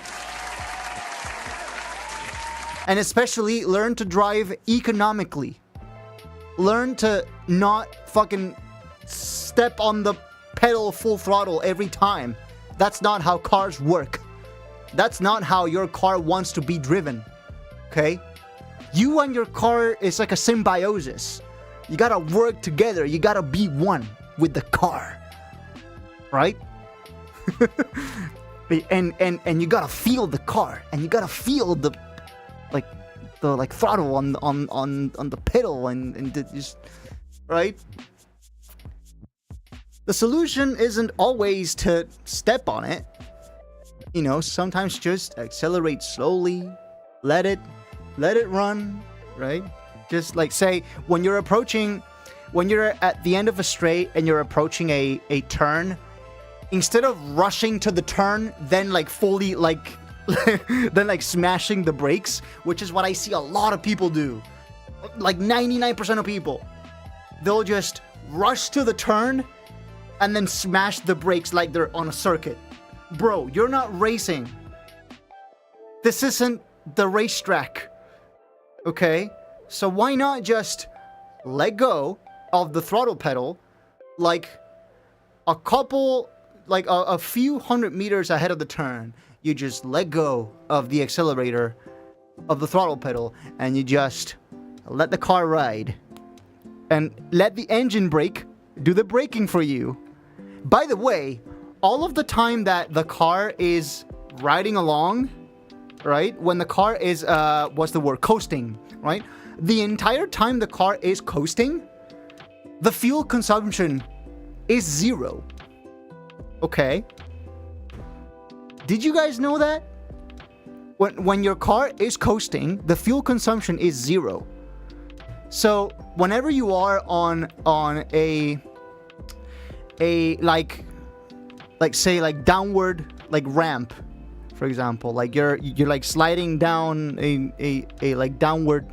And especially learn to drive economically. Learn to not fucking step on the pedal full throttle every time. That's not how cars work. That's not how your car wants to be driven. Okay? You and your car is like a symbiosis. You gotta work together. You gotta be one with the car. Right? and you gotta feel the car, and you gotta feel the throttle on the pedal, and just right. The solution isn't always to step on it. You know, sometimes just accelerate slowly, let it run, right? Just like say when you're at the end of a straight and you're approaching a turn, instead of rushing to the turn, then like fully like then like smashing the brakes, which is what I see a lot of people do. Like 99% of people, they'll just rush to the turn and then smash the brakes like they're on a circuit. Bro, you're not racing. This isn't the racetrack. Okay? So why not just let go of the throttle pedal like a few hundred meters ahead of the turn? You just let go of the accelerator of the throttle pedal and you just let the car ride and let the engine brake do the braking for you. By the way, all of the time that the car is riding along, right? When the car is coasting, right? The entire time the car is coasting, the fuel consumption is 0. Okay? Did you guys know that? When your car is coasting, the fuel consumption is 0. So whenever you are on a say like downward like ramp, for example, like you're like sliding down a like downward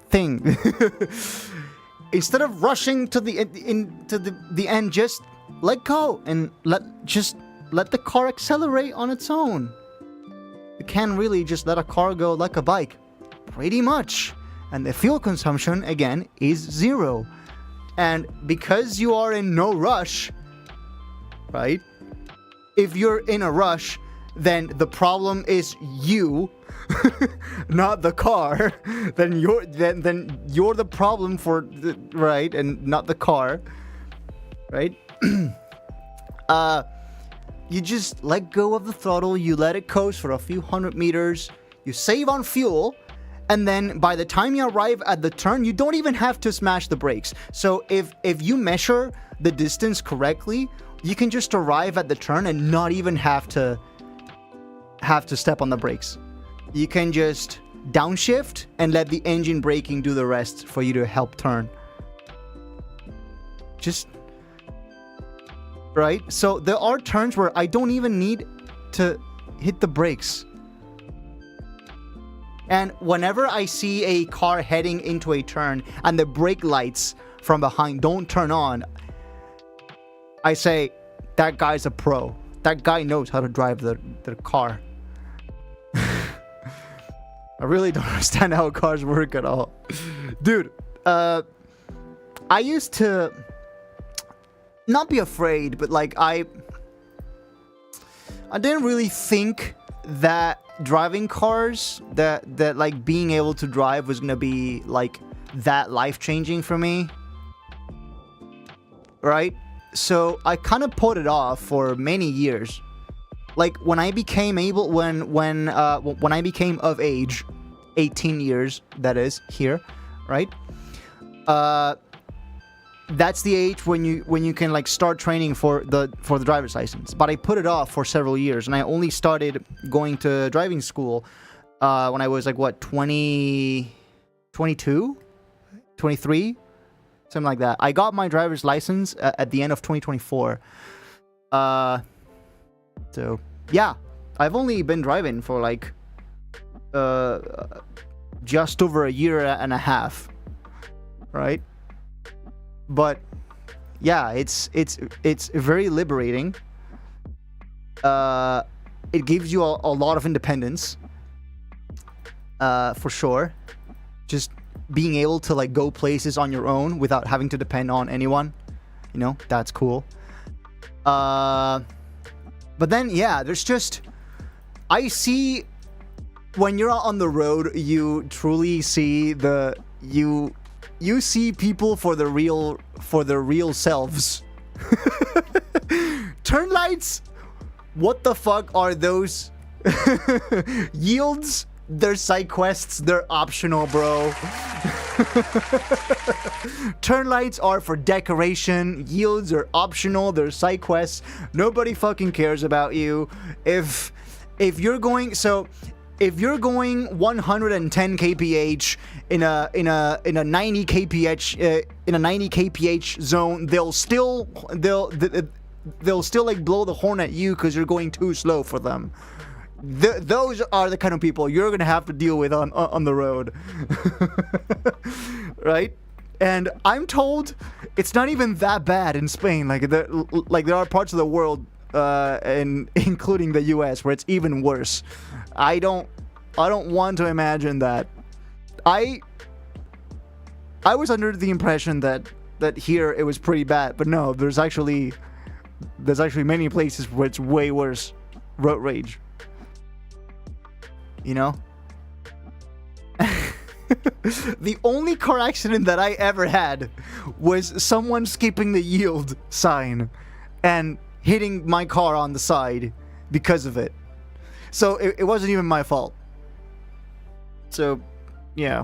thing. Instead of rushing to the end, just let go and let the car accelerate on its own. You can't really just let a car go like a bike, pretty much. And the fuel consumption again is 0. And because you are in no rush, right? If you're in a rush, then the problem is you, not the car. Then you're the problem for the, right, and not the car, right? You just let go of the throttle. You let it coast for a few hundred meters. You save on fuel. And then by the time you arrive at the turn, you don't even have to smash the brakes. So if you measure the distance correctly, you can just arrive at the turn and not even have to step on the brakes. You can just downshift and let the engine braking do the rest for you to help turn. Just right? So there are turns where I don't even need to hit the brakes. And whenever I see a car heading into a turn and the brake lights from behind don't turn on, I say, that guy's a pro. That guy knows how to drive the car. I really don't understand how cars work at all. Dude, I used to not be afraid, but like I didn't really think that driving cars, that like being able to drive was gonna be like that life-changing for me, right? So I kind of put it off for many years. Like when I became able, when I became of age, 18 years that is here, right? That's the age when you can like start training for the driver's license. But I put it off for several years, and I only started going to driving school when I was like 22, 23, something like that. I got my driver's license at the end of 2024. So yeah, I've only been driving for like just over a year and a half, right? But yeah, it's very liberating. It gives you a lot of independence, for sure. Just being able to like go places on your own without having to depend on anyone, you know, that's cool. But then, yeah, there's just, I see, when you're on the road, you truly see you see people for their real selves. Turn lights, what the fuck are those? Yields, they're side quests, they're optional, bro. Turn lights are for decoration, yields are optional, they're side quests. Nobody fucking cares about you. If you're going 110 kph in a 90 kph zone, they'll still like blow the horn at you because you're going too slow for them. Those are the kind of people you're gonna have to deal with on the road. Right? And I'm told it's not even that bad in Spain. Like there are parts of the world, and including the US, where it's even worse. I don't want to imagine that. I was under the impression that here it was pretty bad, but no, there's actually many places where it's way worse. Road rage. You know? The only car accident that I ever had was someone skipping the yield sign and hitting my car on the side because of it. So it wasn't even my fault. So, yeah.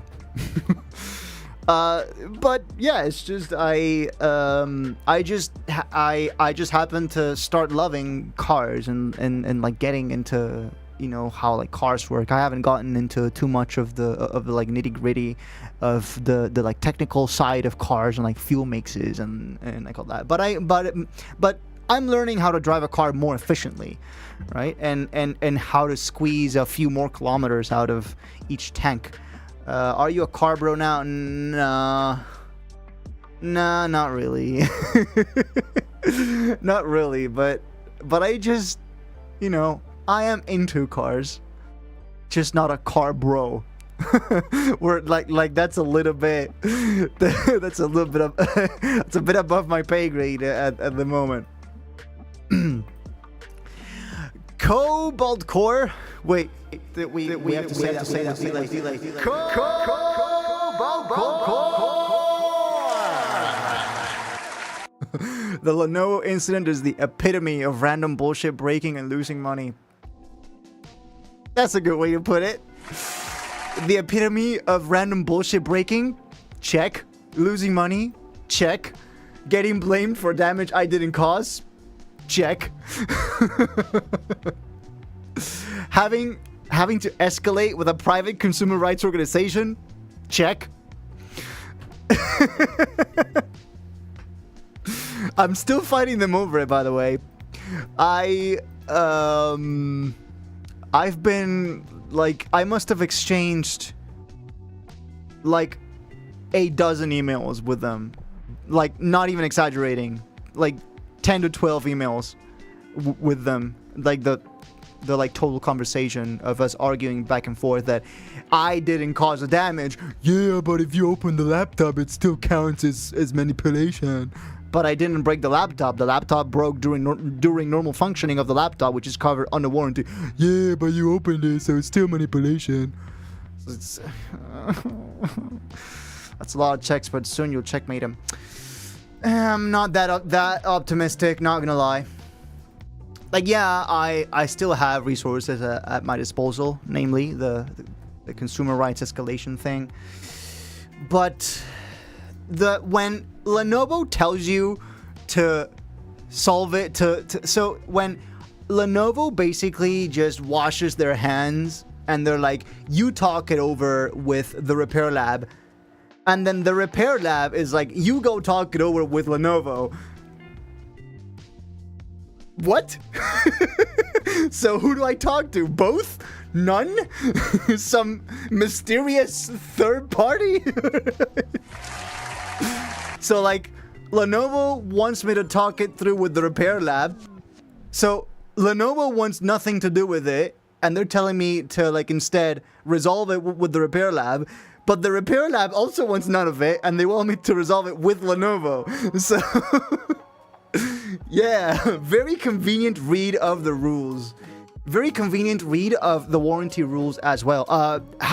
But yeah, it's just I just happened to start loving cars and like getting into, you know, how like cars work. I haven't gotten into too much of the like nitty-gritty of the like technical side of cars and like fuel mixes and like all that. But I'm learning how to drive a car more efficiently, right? And how to squeeze a few more kilometers out of each tank. Are you a car bro now? Nah, not really. Not really, but I just, you know, I am into cars, just not a car bro. Where like that's a little bit that's a bit above my pay grade at the moment. Cobalt Core. Wait, we have to say that. Cobalt Core. The Lenovo incident is the epitome of random bullshit breaking and losing money. That's a good way to put it. The epitome of random bullshit breaking? Check. Losing money? Check. Getting blamed for damage I didn't cause? Check. Having to escalate with a private consumer rights organization? Check. I'm still fighting them over it, by the way. I've been, like, I must have exchanged, like, 12 emails with them. Like, not even exaggerating. Like, 10 to 12 emails with them. Like, the like, total conversation of us arguing back and forth that I didn't cause the damage. Yeah, but if you open the laptop, it still counts as manipulation. But I didn't break the laptop. The laptop broke during normal functioning of the laptop, which is covered under warranty. Yeah, but you opened it, so it's still manipulation. It's, that's a lot of checks, but soon you'll checkmate him. I'm not that optimistic, not gonna lie. Like, yeah, I still have resources at my disposal, namely the consumer rights escalation thing. But when Lenovo tells you to solve it, so when Lenovo basically just washes their hands and they're like, you talk it over with the repair lab, and then the repair lab is like, you go talk it over with Lenovo. What? So who do I talk to? Both? None? Some mysterious third party? So, like, Lenovo wants me to talk it through with the repair lab. So Lenovo wants nothing to do with it, and they're telling me to, like, instead resolve it with the repair lab. But the repair lab also wants none of it, and they want me to resolve it with Lenovo. So, yeah, very convenient read of the rules. Very convenient read of the warranty rules as well.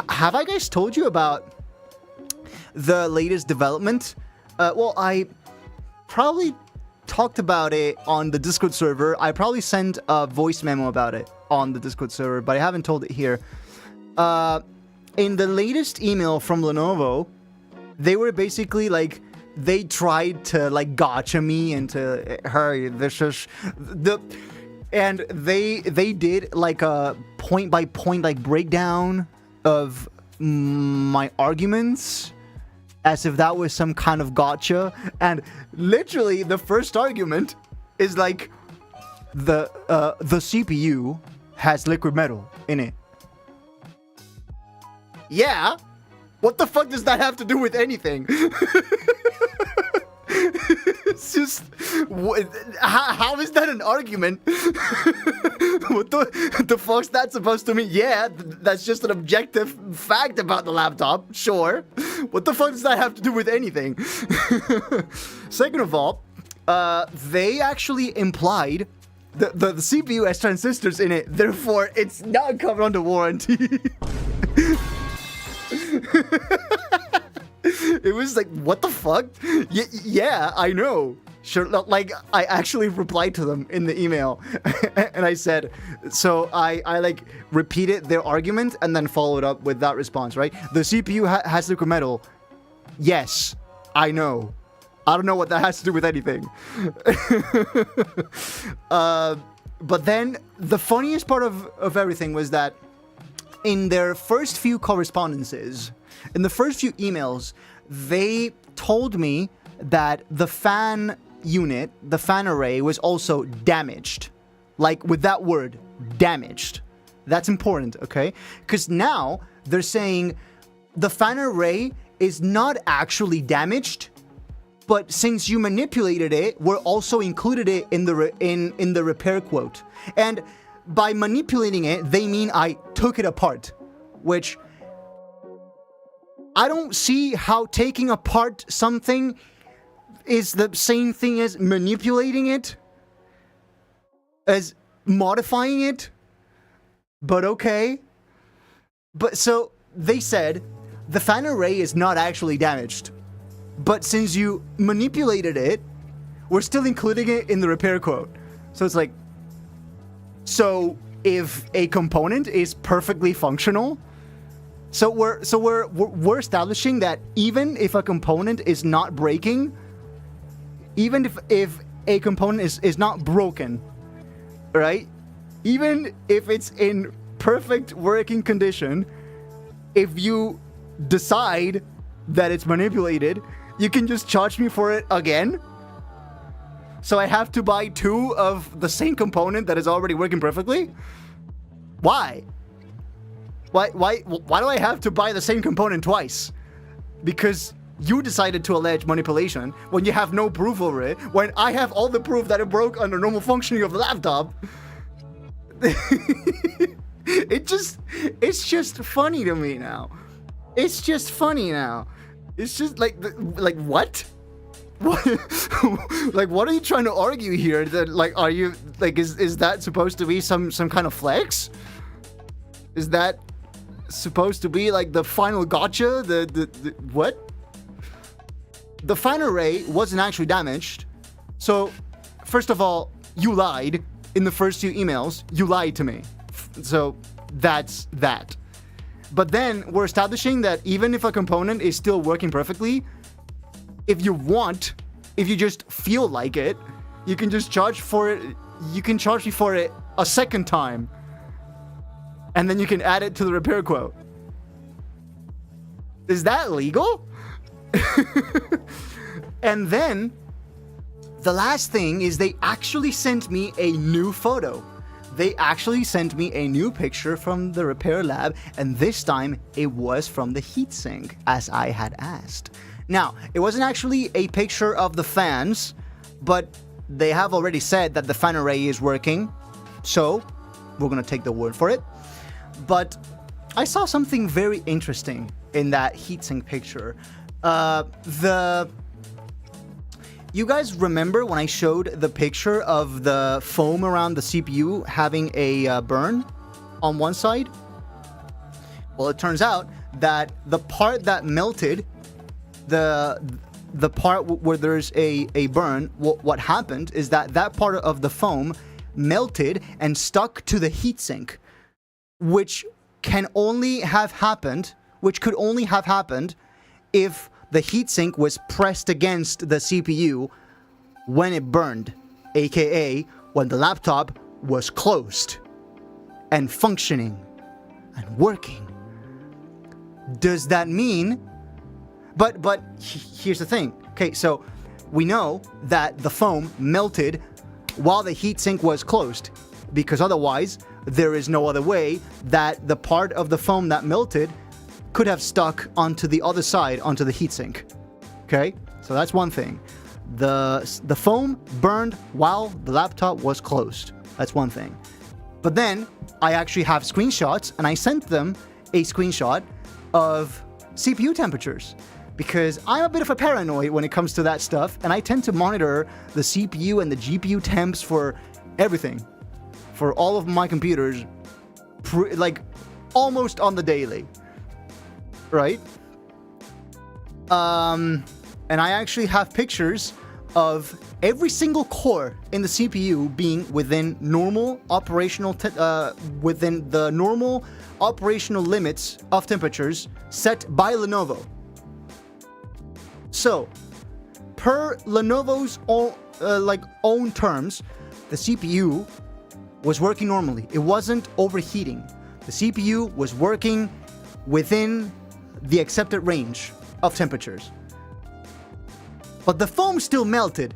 Have I guys told you about the latest development? Well, I probably talked about it on the Discord server. I probably sent a voice memo about it on the Discord server, but I haven't told it here. In the latest email from Lenovo, they were basically like, they tried to like gotcha me into, hurry, this is the, and they did like a point by point like breakdown of my arguments, as if that was some kind of gotcha. And literally the first argument is like, the CPU has liquid metal in it. Yeah, what the fuck does that have to do with anything? It's just, how is that an argument? What the fuck's that supposed to mean? Yeah, that's just an objective fact about the laptop, sure. What the fuck does that have to do with anything? Second of all, they actually implied the CPU has transistors in it, therefore it's not covered under warranty. It was like, what the fuck? Yeah, I know. Sure, like, I actually replied to them in the email. And I said, so I like, repeated their argument and then followed up with that response, right? The CPU has liquid metal. Yes, I know. I don't know what that has to do with anything. But then, the funniest part of everything was that in their first few correspondences, in the first few emails, they told me that the fan unit, the fan array, was also damaged. Like, with that word, damaged. That's important, okay? Because now, they're saying the fan array is not actually damaged, but since you manipulated it, we're also included it in the repair quote. And by manipulating it, they mean I took it apart, which I don't see how taking apart something is the same thing as manipulating it, as modifying it, but okay. But so they said the fan array is not actually damaged, but since you manipulated it, we're still including it in the repair quote. So it's like, so if a component is perfectly functional, so we're establishing that even if a component is not breaking, even if a component is not broken, right? Even if it's in perfect working condition, if you decide that it's manipulated, you can just charge me for it again? So I have to buy two of the same component that is already working perfectly? Why? Why do I have to buy the same component twice? Because you decided to allege manipulation when you have no proof over it, when I have all the proof that it broke under normal functioning of the laptop. It's just funny to me now. It's just funny now. It's just like what? What? Like, what are you trying to argue here? That, like, are you like, is that supposed to be some kind of flex? Is that supposed to be like the final gotcha? The what? The fan array wasn't actually damaged. So, first of all, you lied in the first few emails. You lied to me. So that's that. But then we're establishing that even if a component is still working perfectly, if you want, if you just feel like it, you can just charge for it. You can charge me for it a second time. And then you can add it to the repair quote. Is that legal? And then the last thing is they actually sent me a new photo. They actually sent me a new picture from the repair lab, and this time it was from the heatsink, as I had asked. Now, it wasn't actually a picture of the fans, but they have already said that the fan array is working, so we're gonna take the word for it. But I saw something very interesting in that heatsink picture. You guys remember when I showed the picture of the foam around the CPU having a burn on one side? Well, it turns out that the part that melted, the part where there's a burn, what happened is that part of the foam melted and stuck to the heatsink, which could only have happened if the heatsink was pressed against the CPU when it burned, aka when the laptop was closed and functioning and working. Does that mean... But here's the thing. Okay, so we know that the foam melted while the heatsink was closed, because otherwise there is no other way that the part of the foam that melted could have stuck onto the other side, onto the heatsink. Okay, so that's one thing. The foam burned while the laptop was closed. That's one thing. But then I actually have screenshots, and I sent them a screenshot of CPU temperatures, because I'm a bit of a paranoid when it comes to that stuff, and I tend to monitor the CPU and the GPU temps for everything, for all of my computers, like almost on the daily, right? And I actually have pictures of every single core in the CPU being within normal operational within the normal operational limits of temperatures set by Lenovo. So, per Lenovo's own terms, the CPU was working normally. It wasn't overheating. The CPU was working within the accepted range of temperatures. But the foam still melted.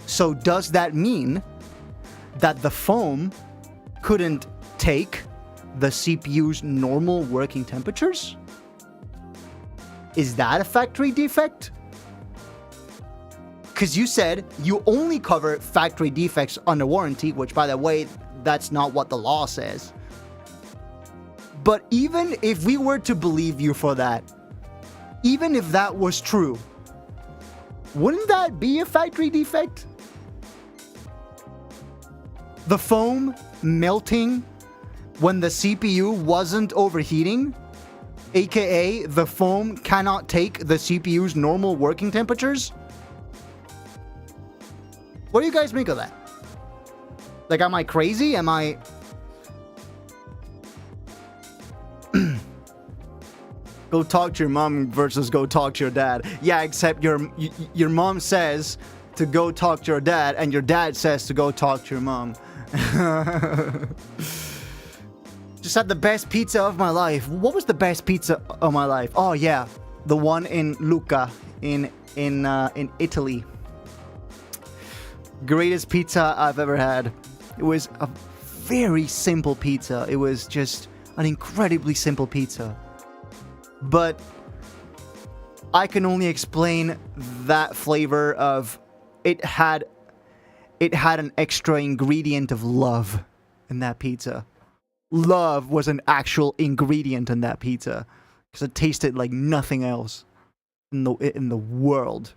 So does that mean that the foam couldn't take the CPU's normal working temperatures? Is that a factory defect? Because you said you only cover factory defects under warranty, which, by the way, that's not what the law says. But even if we were to believe you for that, even if that was true, wouldn't that be a factory defect? The foam melting when the CPU wasn't overheating, aka the foam cannot take the CPU's normal working temperatures? What do you guys make of that? Like, am I crazy? Am I... Go talk to your mom versus go talk to your dad. Yeah, except your mom says to go talk to your dad, and your dad says to go talk to your mom. Just had the best pizza of my life. What was the best pizza of my life? Oh yeah, the one in Lucca in Italy. Greatest pizza I've ever had. It was a very simple pizza. It was just an incredibly simple pizza. But I can only explain that flavor of it had an extra ingredient of love in that pizza. Love was an actual ingredient in that pizza, because it tasted like nothing else in the world.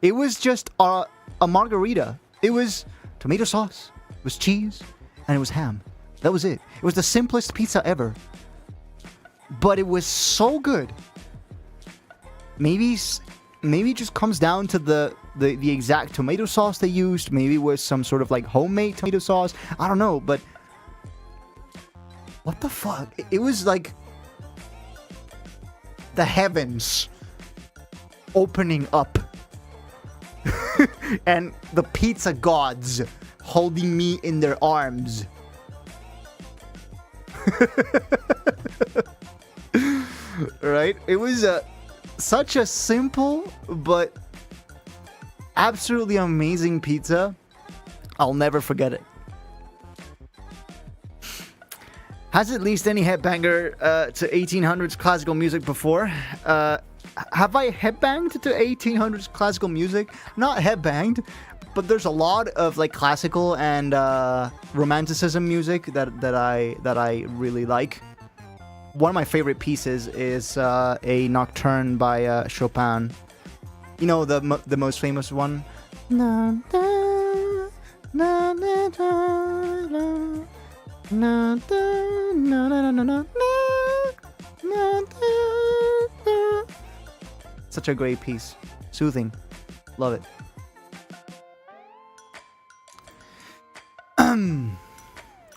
It was just a margarita. It was tomato sauce, it was cheese, and it was ham. That was it. It was the simplest pizza ever. But it was so good. Maybe it just comes down to the exact tomato sauce they used. Maybe it was some sort of like homemade tomato sauce. I don't know, but what the fuck? It was like the heavens opening up and the pizza gods holding me in their arms. Right? It was such a simple but absolutely amazing pizza. I'll never forget it. Has at least any headbanger to 1800s classical music before? Have I headbanged to 1800s classical music? Not headbanged, but there's a lot of like classical and romanticism music that I really like. one of my favorite pieces is a Nocturne by Chopin. You know, the most famous one. Such a great piece. Soothing. Love it.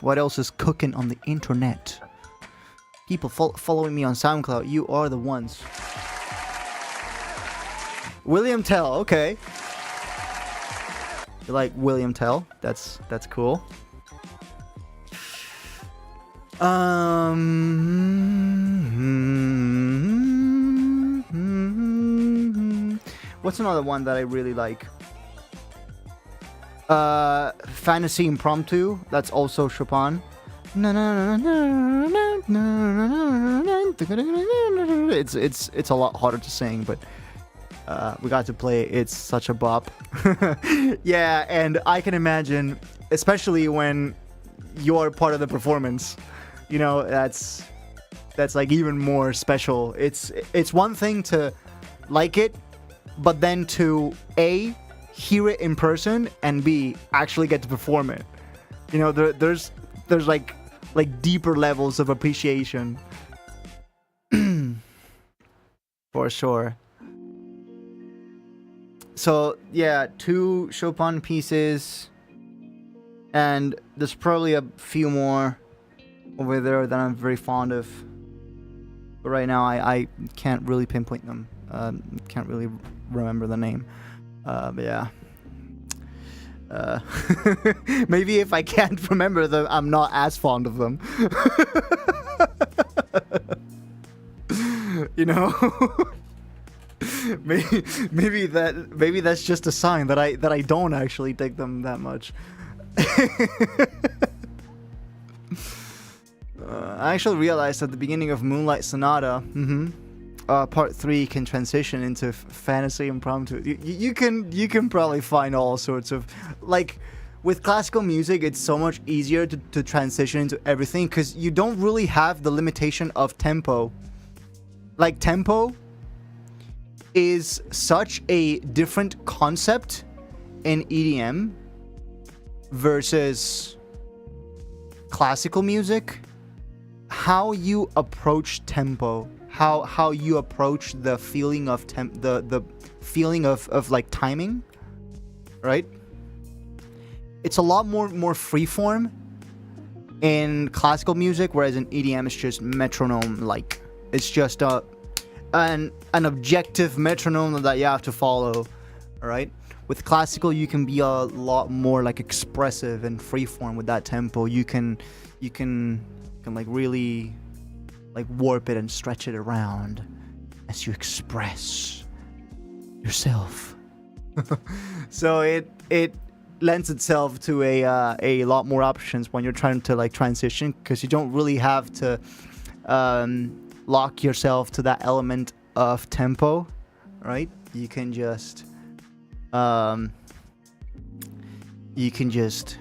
What else is cooking on the internet? People following me on SoundCloud, you are the ones. William Tell, okay. You like William Tell? That's cool. What's another one that I really like? Fantasy Impromptu. That's also Chopin. It's a lot harder to sing, but we got to play it. It's such a bop. Yeah, and I can imagine, especially when you're part of the performance, you know, that's like even more special. It's one thing to like it, but then to A, hear it in person, and B, actually get to perform it. You know, there's like deeper levels of appreciation. For sure. So yeah, 2 Chopin pieces, and there's probably a few more over there that I'm very fond of, but right now I can't really pinpoint them. Can't really remember the name. But yeah. Maybe if I can't remember them, I'm not as fond of them. You know. maybe that's just a sign that I don't actually dig them that much. I actually realized at the beginning of Moonlight Sonata, part 3 can transition into Fantasy Impromptu. You can probably find all sorts of, like, with classical music, it's so much easier to transition into everything because you don't really have the limitation of tempo. Like, tempo is such a different concept in EDM versus classical music. How you approach tempo, how you approach the feeling of the feeling of like timing, right? It's a lot more freeform in classical music, whereas in EDM it's just metronome, like it's just an objective metronome that you have to follow, right? With classical, you can be a lot more like expressive and freeform with that tempo. You can like really like warp it and stretch it around as you express yourself. So it lends itself to a lot more options when you're trying to like transition, because you don't really have to lock yourself to that element of tempo, right? You can just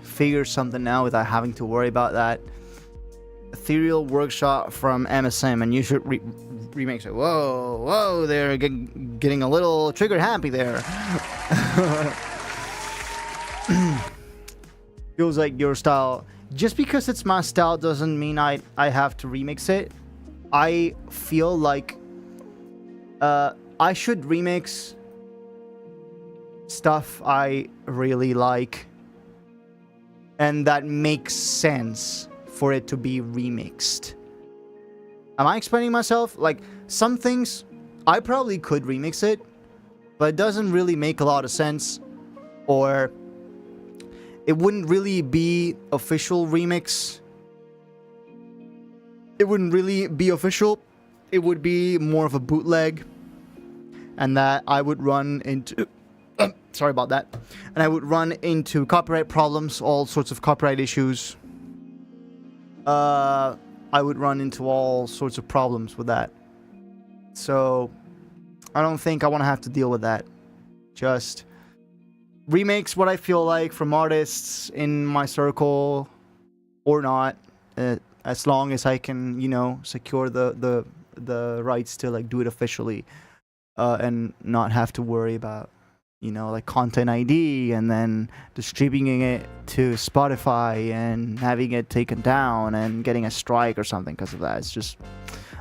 figure something out without having to worry about that. Ethereal Workshop from MSM, and you should remix it. Whoa, they're getting a little trigger happy there. Feels like your style. Just because it's my style doesn't mean I have to remix it. I feel like I should remix stuff I really like, and that makes sense for it to be remixed. Am I explaining myself? Like, some things I probably could remix it, but it doesn't really make a lot of sense, or it wouldn't really be official remix. It wouldn't really be official. It would be more of a bootleg, and that I would run into sorry about that. And I would run into copyright problems, all sorts of copyright issues. I would run into all sorts of problems with that. So I don't think I want to have to deal with that. Just remix what I feel like from artists in my circle or not, as long as I can, you know, secure the rights to like do it officially, and not have to worry about, you know, like content ID and then distributing it to Spotify and having it taken down and getting a strike or something because of that. It's just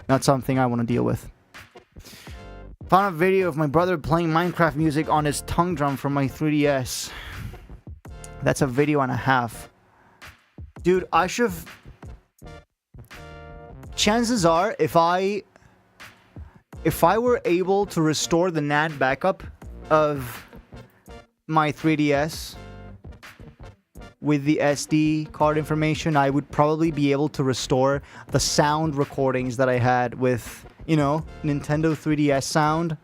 not something I want to deal with. Found a video of my brother playing Minecraft music on his tongue drum from my 3DS. That's a video and a half. Dude, I should... Chances are, if I were able to restore the NAND backup of my 3DS with the SD card information, I would probably be able to restore the sound recordings that I had with, you know, Nintendo 3DS sound.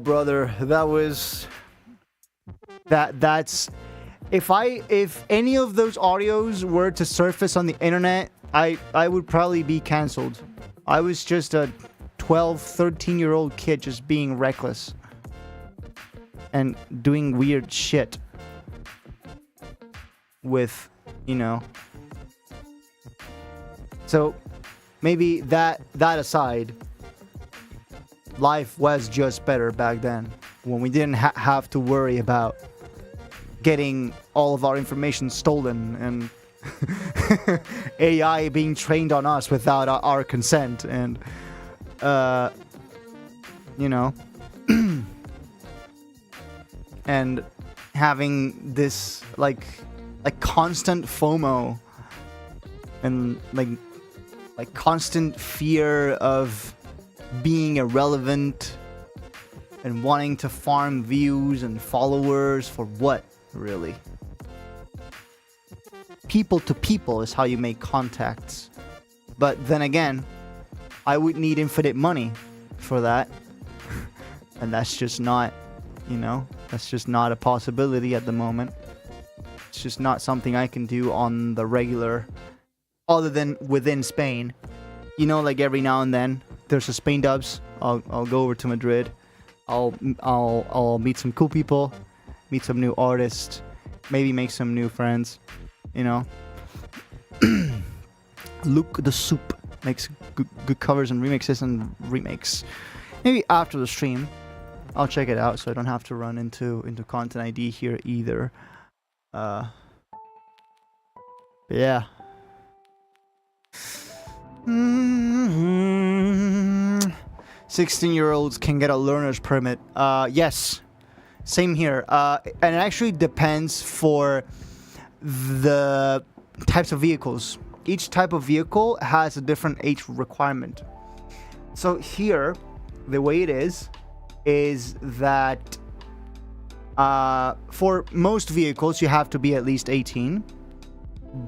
Brother, that was... That's... If any of those audios were to surface on the internet, I would probably be cancelled. I was just a 12, 13-year-old kid just being reckless and doing weird shit with, you know. So maybe that aside, life was just better back then when we didn't have to worry about getting all of our information stolen and AI being trained on us without our consent, and you know, and having this like constant FOMO and like constant fear of being irrelevant and wanting to farm views and followers for what, really? People to people is how you make contacts. But then again, I would need infinite money for that. And that's just not, you know, that's just not a possibility at the moment. It's just not something I can do on the regular, other than within Spain. You know, like every now and then, there's a Spain dubs. I'll go over to Madrid. I'll meet some cool people, meet some new artists, maybe make some new friends. You know, Luke the Soup makes good covers and remixes and remakes. Maybe after the stream, I'll check it out so I don't have to run into content ID here either. Yeah. 16-year-olds can get a learner's permit. Yes, same here. And it actually depends for the types of vehicles. Each type of vehicle has a different age requirement. So here, the way it is that for most vehicles you have to be at least 18,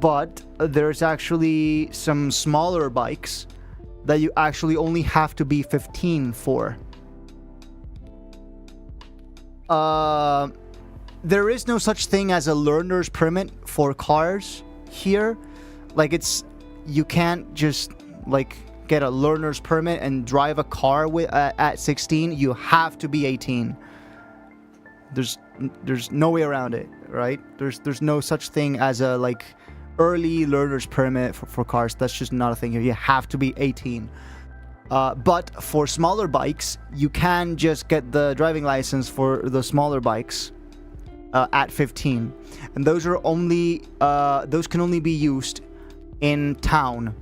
but there's actually some smaller bikes that you actually only have to be 15 for. There is no such thing as a learner's permit for cars here. Like, you can't just like get a learner's permit and drive a car at 16. You have to be 18. There's no way around it, right? There's no such thing as a like early learner's permit for cars. That's just not a thing here. You have to be 18. But for smaller bikes, you can just get the driving license for the smaller bikes at 15, and those can only be used in town.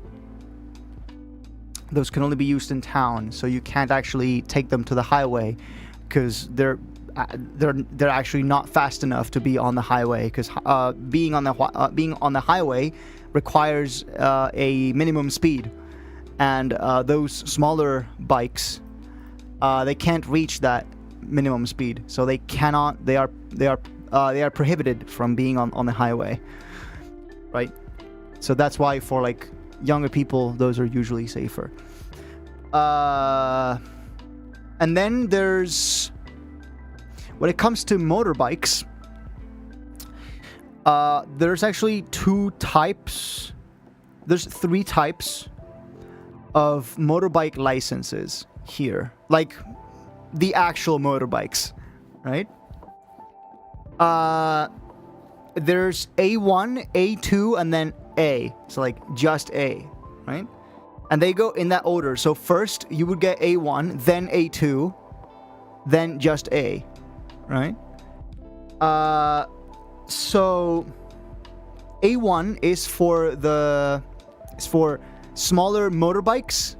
Those can only be used in town, so you can't actually take them to the highway because they're actually not fast enough to be on the highway, because being on the highway requires a minimum speed, and those smaller bikes they can't reach that minimum speed, so they are prohibited from being on the highway, right? So that's why for like younger people, those are usually safer. And then there's, when it comes to motorbikes, there's actually there's 3 types of motorbike licenses here, like the actual motorbikes, right? there's A1, A2, and then A. So like just A, right? And they go in that order. So first you would get A1, then A2, then just A, right? So A1 is for smaller motorbikes,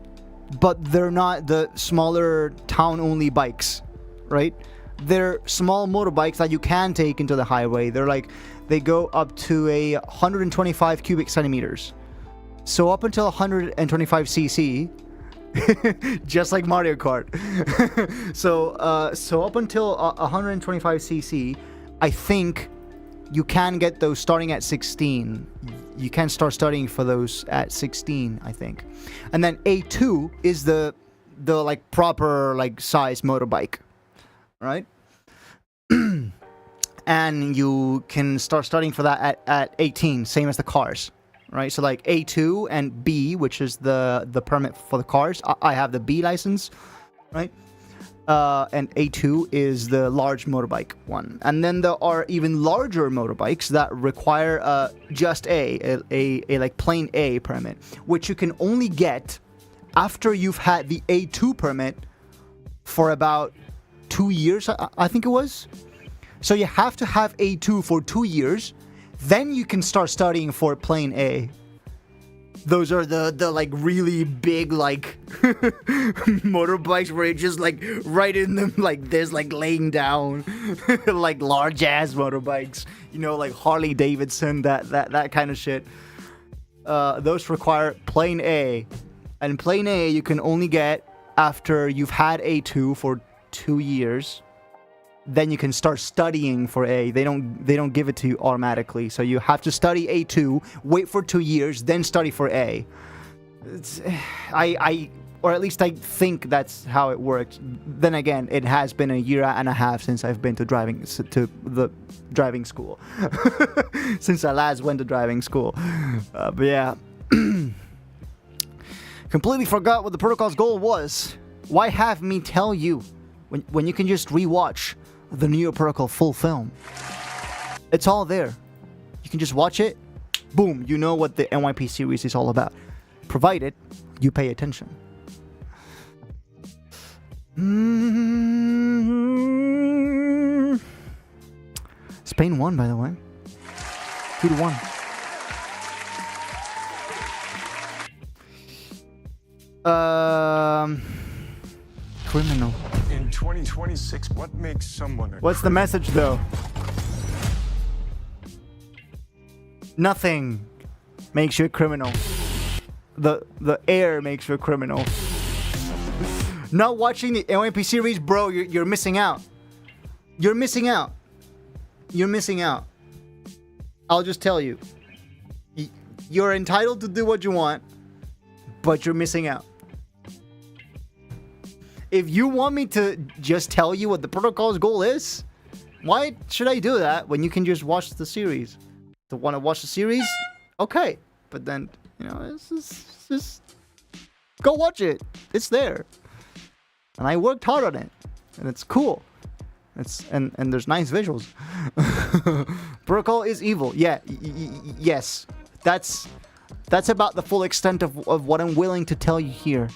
but they're not the smaller town-only bikes, right? They're small motorbikes that you can take into the highway. They go up to 125 cubic centimeters. So up until 125 cc, just like Mario Kart. so up until 125 cc, I think you can get those starting at 16. You can start studying for those at 16, I think. And then A2 is the like proper like size motorbike, right? And you can start studying for that at 18, same as the cars, right? So like A2 and B, which is the permit for the cars. I have the B license, right? And A2 is the large motorbike one. And then there are even larger motorbikes that require just a like plain A permit, which you can only get after you've had the A2 permit for about 2 years, I think it was. So you have to have A2 for 2 years, then you can start studying for plain A. Those are the like really big like motorbikes where you're just like right in them like this, like laying down like large ass motorbikes, you know, like Harley Davidson, that kind of shit. Those require plain A, and plain A you can only get after you've had A2 for 2 years. Then you can start studying for A. They don't give it to you automatically. So you have to study A2, wait for 2 years, then study for A. Or at least I think that's how it works. Then again, it has been 1.5 years since I've been to the driving school. Since I last went to driving school. But yeah. Completely forgot what the protocol's goal was. Why have me tell you when you can just rewatch the Neo Protocol full film? It's all there. You can just watch it. Boom, you know what the NYP series is all about. Provided you pay attention. Spain won, by the way. 2-1. Criminal. In 2026, what makes someone a What's the message, though? Nothing makes you a criminal. The air makes you a criminal. Not watching the NYP series, bro, you're missing out. You're missing out. You're missing out. I'll just tell you. You're entitled to do what you want, but you're missing out. If you want me to just tell you what the protocol's goal is, why should I do that when you can just watch the series? To want to watch the series? Okay. But then, you know, it's just go watch it. It's there. And I worked hard on it. And it's cool. And there's nice visuals. Protocol is evil. Yeah, yes. That's about the full extent of what I'm willing to tell you here.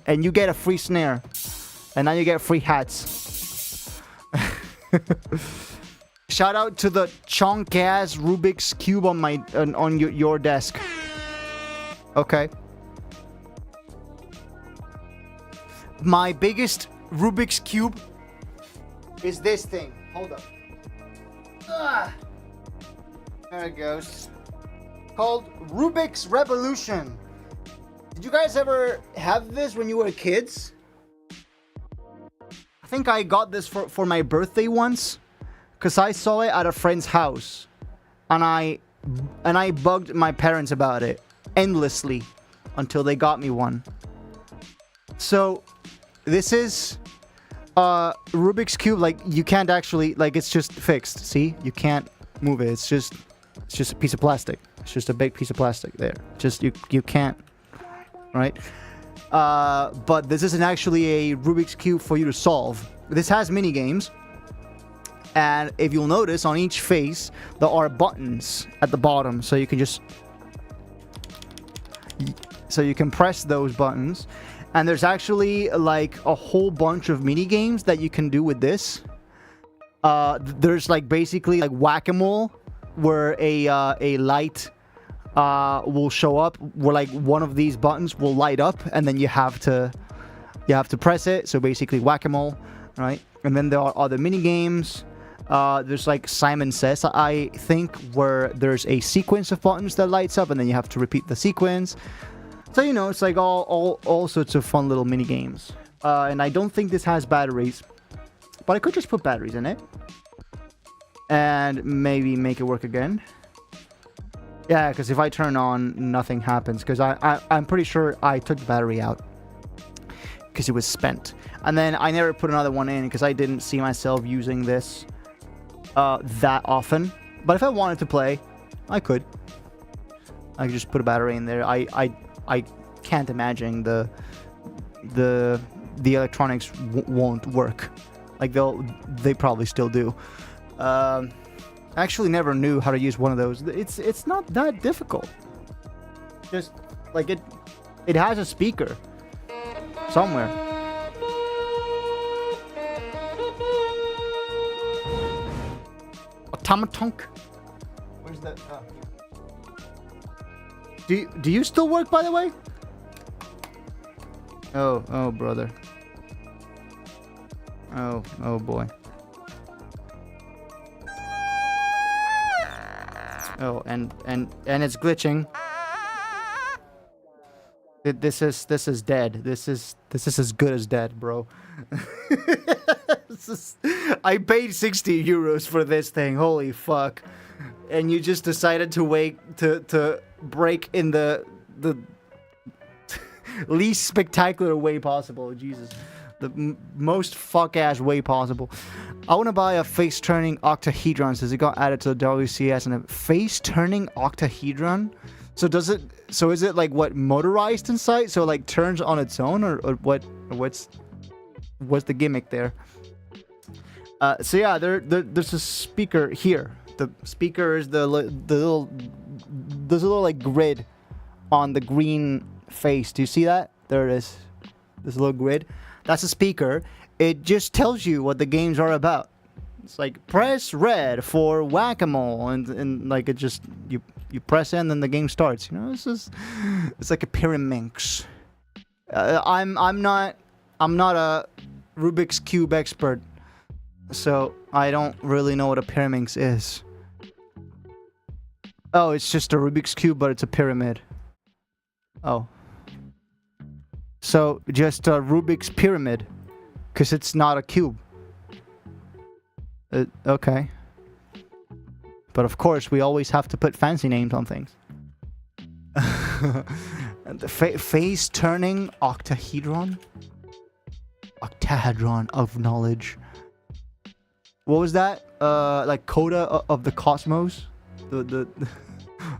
And you get a free snare. And now you get free hats. Shout out to the chonk ass Rubik's Cube on your desk. Okay. My biggest Rubik's Cube is this thing. Hold up. There it goes. Called Rubik's Revolution. Did you guys ever have this when you were kids? I think I got this for my birthday once, because I saw it at a friend's house, and I bugged my parents about it endlessly until they got me one. So this is Rubik's Cube. Like, you can't actually, like, it's just fixed. See, you can't move it. It's just a piece of plastic. It's just a big piece of plastic there. Just you can't. Right? But this isn't actually a Rubik's Cube for you to solve. This has mini games, And if you'll notice, on each face, there are buttons at the bottom. So you can just... So you can press those buttons. And there's actually, like, a whole bunch of mini games that you can do with this. There's, like, basically, like, whack-a-mole, where a light will show up, where, like, one of these buttons will light up, and then you have to press it. So basically, whack-a-mole, right? And then there are other mini games. There's like Simon Says, I think, where there's a sequence of buttons that lights up, and then you have to repeat the sequence. So, you know, it's like all sorts of fun little mini games. And I don't think this has batteries, but I could just put batteries in it and maybe make it work again. Yeah, because if I turn on, nothing happens, because I'm pretty sure I took the battery out because it was spent. And then I never put another one in because I didn't see myself using this that often. But if I wanted to play, I could just put a battery in there. I can't imagine the electronics won't work. Like they probably still do. I actually never knew how to use one of those. It's not that difficult. Just like it has a speaker somewhere. Automatonk. Where's that? Do you still work, by the way? Oh brother. Oh boy. Oh, and it's glitching. This is dead. This is as good as dead, bro. I paid 60 euros for this thing. Holy fuck. And you just decided to wait to break in the least spectacular way possible. Jesus. The most fuck-ass way possible. I want to buy a face-turning octahedron since it got added to the WCS. And a face-turning octahedron? So is it like what, motorized inside? So it like turns on its own, or what's the gimmick there? So yeah, there's a speaker here. The speaker is there's a little like grid on the green face. Do you see that? There it is. There's a little grid. That's a speaker. It just tells you what the games are about. It's like press red for whack-a-mole, and like it just you press in, and the game starts. You know, it's like a pyraminx. I'm not a Rubik's Cube expert, so I don't really know what a pyraminx is. Oh, it's just a Rubik's Cube, but it's a pyramid. Oh. So, just a Rubik's pyramid. Because it's not a cube. Okay. But of course, we always have to put fancy names on things. The face-turning octahedron? Octahedron of knowledge. What was that? Like Coda of the Cosmos? The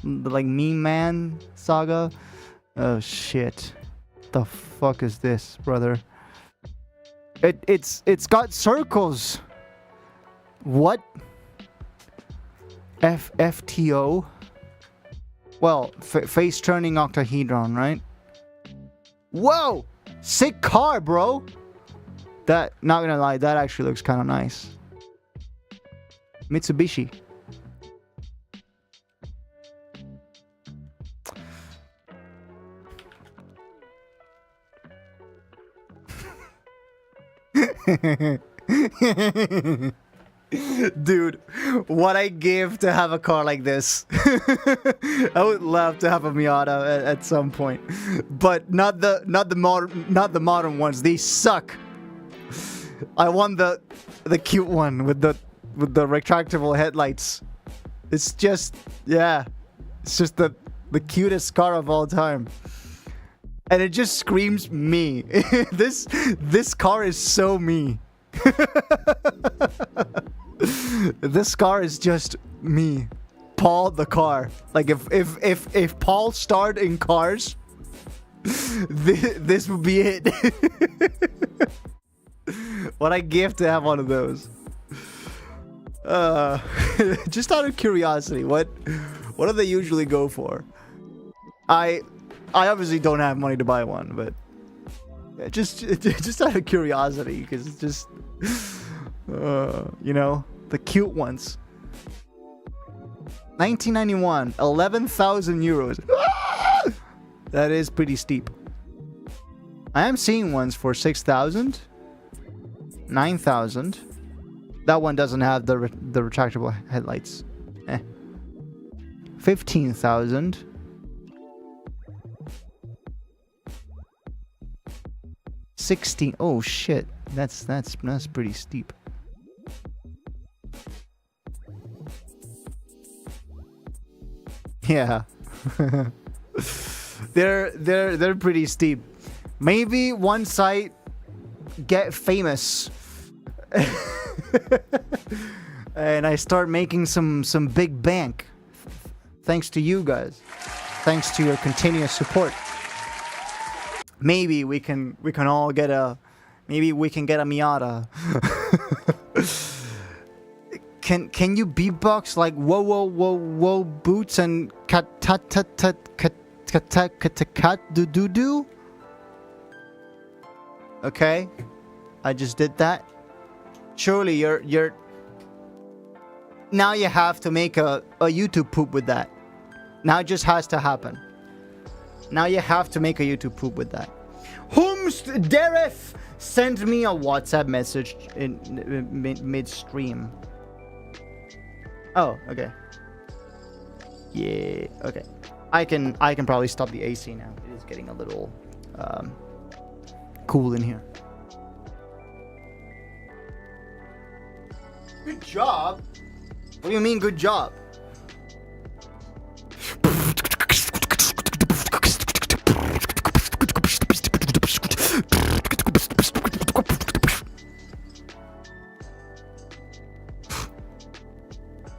like Meme Man saga? Oh shit. The fuck is this, brother? It's got circles. What? FTO? Well, face turning octahedron, right? Whoa! Sick car, bro. That, not gonna lie, that actually looks kind of nice. Mitsubishi. Dude, what I give to have a car like this. I would love to have a Miata at some point, but not the modern ones. These suck. I want the cute one with the retractable headlights. It's just, yeah, it's just the cutest car of all time. And it just screams me. This car is so me. This car is just me. Paul the car. Like if Paul starred in Cars, this would be it. What I give to have one of those. Just out of curiosity, what do they usually go for? I obviously don't have money to buy one, but just out of curiosity, because it's just you know, the cute ones. 1991, 11,000 euros. That is pretty steep. I am seeing ones for 6,000, 9,000. That one doesn't have the retractable headlights. 15,000. 16. Oh shit, that's pretty steep. Yeah. they're pretty steep. Maybe once I get famous and I start making some big bank, thanks to you guys, thanks to your continuous support, maybe we can all get a Miata. Can you beatbox like whoa whoa whoa whoa boots and kat tat tat tat kat kat tat kat kat do do do? Okay, I just did that. Surely you're now you have to make a YouTube poop with that. Now it just has to happen. Now you have to make a YouTube poop with that. Whomst Deref sent me a WhatsApp message in midstream. Oh, okay. Yeah, okay. I can probably stop the AC now. It is getting a little cool in here. Good job. What do you mean good job?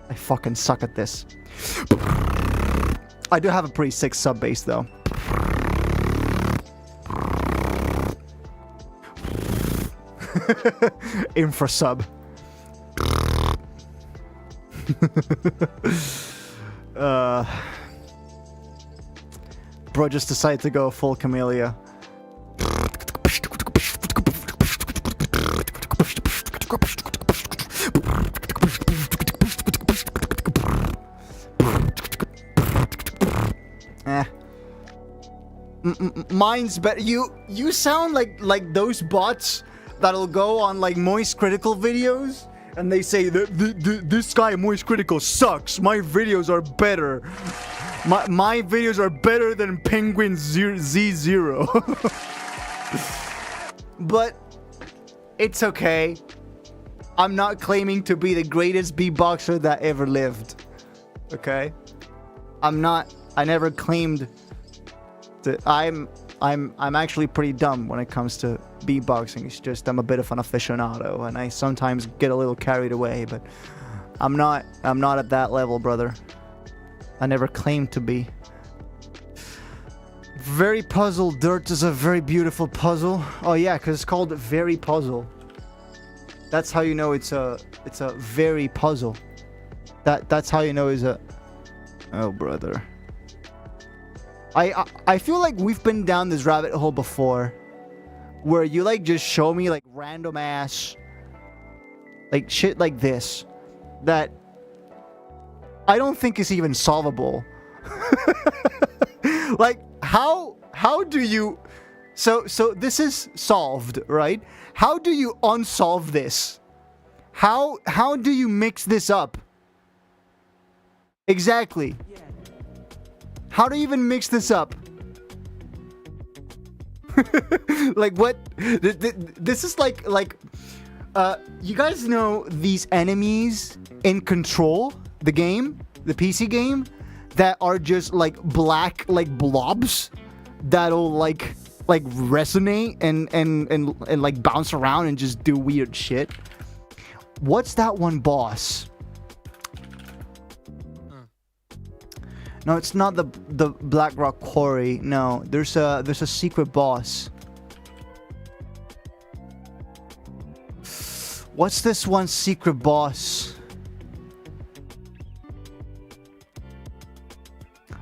I fucking suck at this. I do have a pretty sick sub bass though. Infra sub. Bro just decided to go full Camellia. Mine's better. You sound like those bots that'll go on like Moist Critical videos and they say this guy Moist Critical sucks. My videos are better. My videos are better than Penguin Z0. But it's okay. I'm not claiming to be the greatest beatboxer that ever lived. Okay? I'm not. I never claimed to. I'm actually pretty dumb when it comes to beatboxing. It's just I'm a bit of an aficionado and I sometimes get a little carried away, but I'm not at that level, brother. I never claimed to be. Very Puzzle Dirt is a very beautiful puzzle. Oh yeah, because it's called Very Puzzle. That's how you know it's a very puzzle. That's how you know it's a. Oh brother. I feel like we've been down this rabbit hole before, where you like just show me like random ass, like shit like this, that I don't think is even solvable. Like how do you? So this is solved, right? How do you unsolve this? How do you mix this up? Exactly. How do you even mix this up? Like what? This is like you guys know these enemies in Control, the game, the PC game, that are just like black like blobs that'll like resonate and like bounce around and just do weird shit. What's that one boss? No, it's not the Black Rock Quarry. No, there's a secret boss. What's this one secret boss?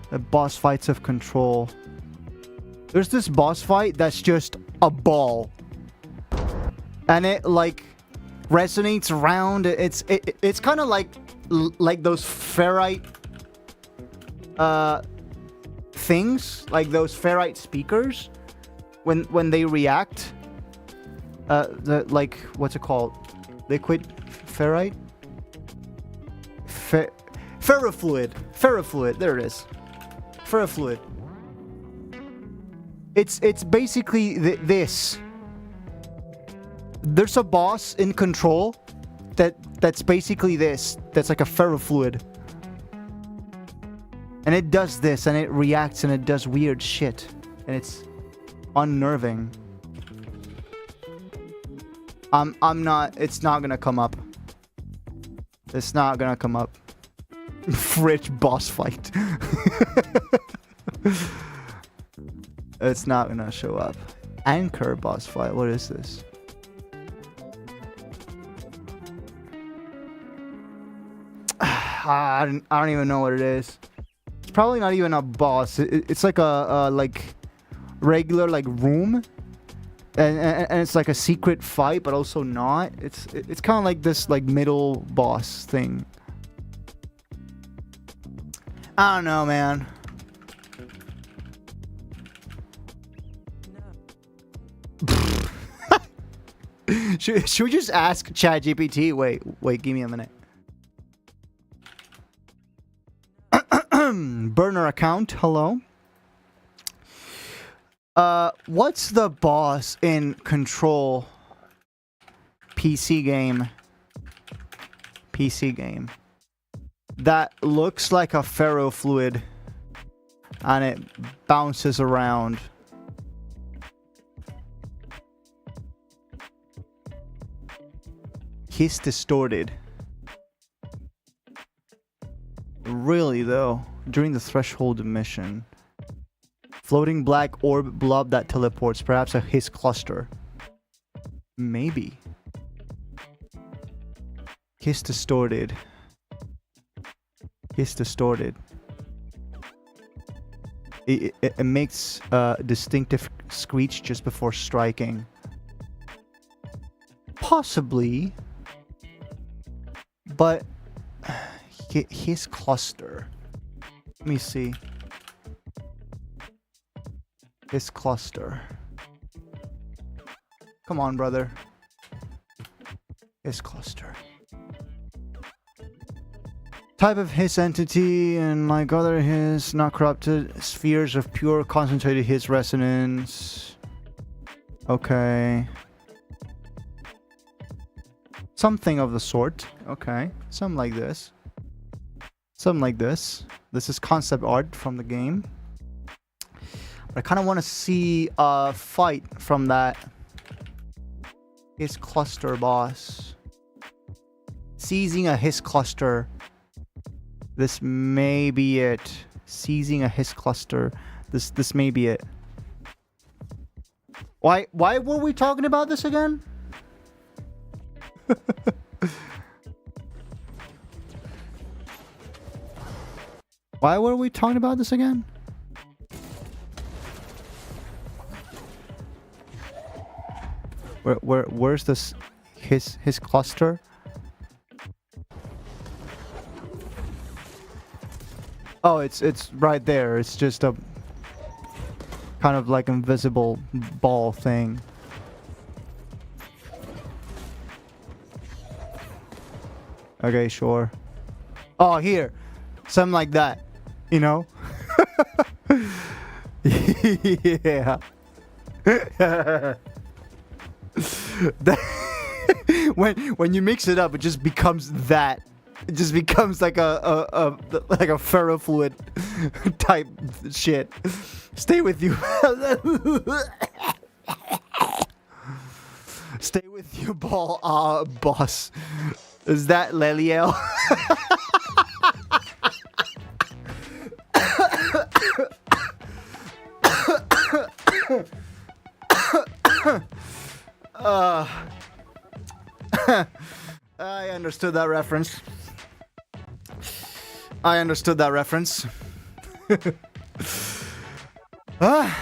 The boss fights of Control. There's this boss fight that's just a ball. And it, like, resonates around. It's kind of like those ferrite things, like those ferrite speakers when they react. The, like, what's it called? Liquid ferrite? Ferrofluid. Ferrofluid. There it is. Ferrofluid. It's basically this. There's a boss in Control that's basically this. That's like a ferrofluid. And it does this, and it reacts, and it does weird shit. And it's unnerving. I'm not... It's not gonna come up. It's not gonna come up. Fridge boss fight. It's not gonna show up. Anchor boss fight. What is this? I don't even know what it is. It's probably not even a boss. It's like a like regular like room, and it's like a secret fight, but also not. It's kind of like this like middle boss thing. I don't know, man. Should we just ask ChatGPT? Wait, give me a minute. Burner account, hello. What's the boss in Control PC game that looks like a ferrofluid and it bounces around? He's distorted. Really though, during the threshold mission. Floating black orb blob that teleports, perhaps a hiss cluster. Maybe. Hiss distorted. Hiss distorted. It makes a distinctive screech just before striking. Possibly. But his cluster. Let me see. His cluster. Come on, brother. His cluster. Type of his entity, and like other his not corrupted spheres of pure concentrated his resonance. Okay. Something of the sort. Okay. Something like this. Something like this. This is concept art from the game. But I kind of want to see a fight from that. His cluster boss. Seizing a his cluster. This may be it. Seizing a his cluster. This may be it. Why were we talking about this again? Why were we talking about this again? Where's this his cluster? Oh, it's right there. It's just a kind of like invisible ball thing. Okay, sure. Oh, here. Something like that. You know? Yeah. When you mix it up, it just becomes that. It just becomes like a ferrofluid type shit. Stay with you. Stay with you, ball, boss. Is that Leliel? I understood that reference. Ah.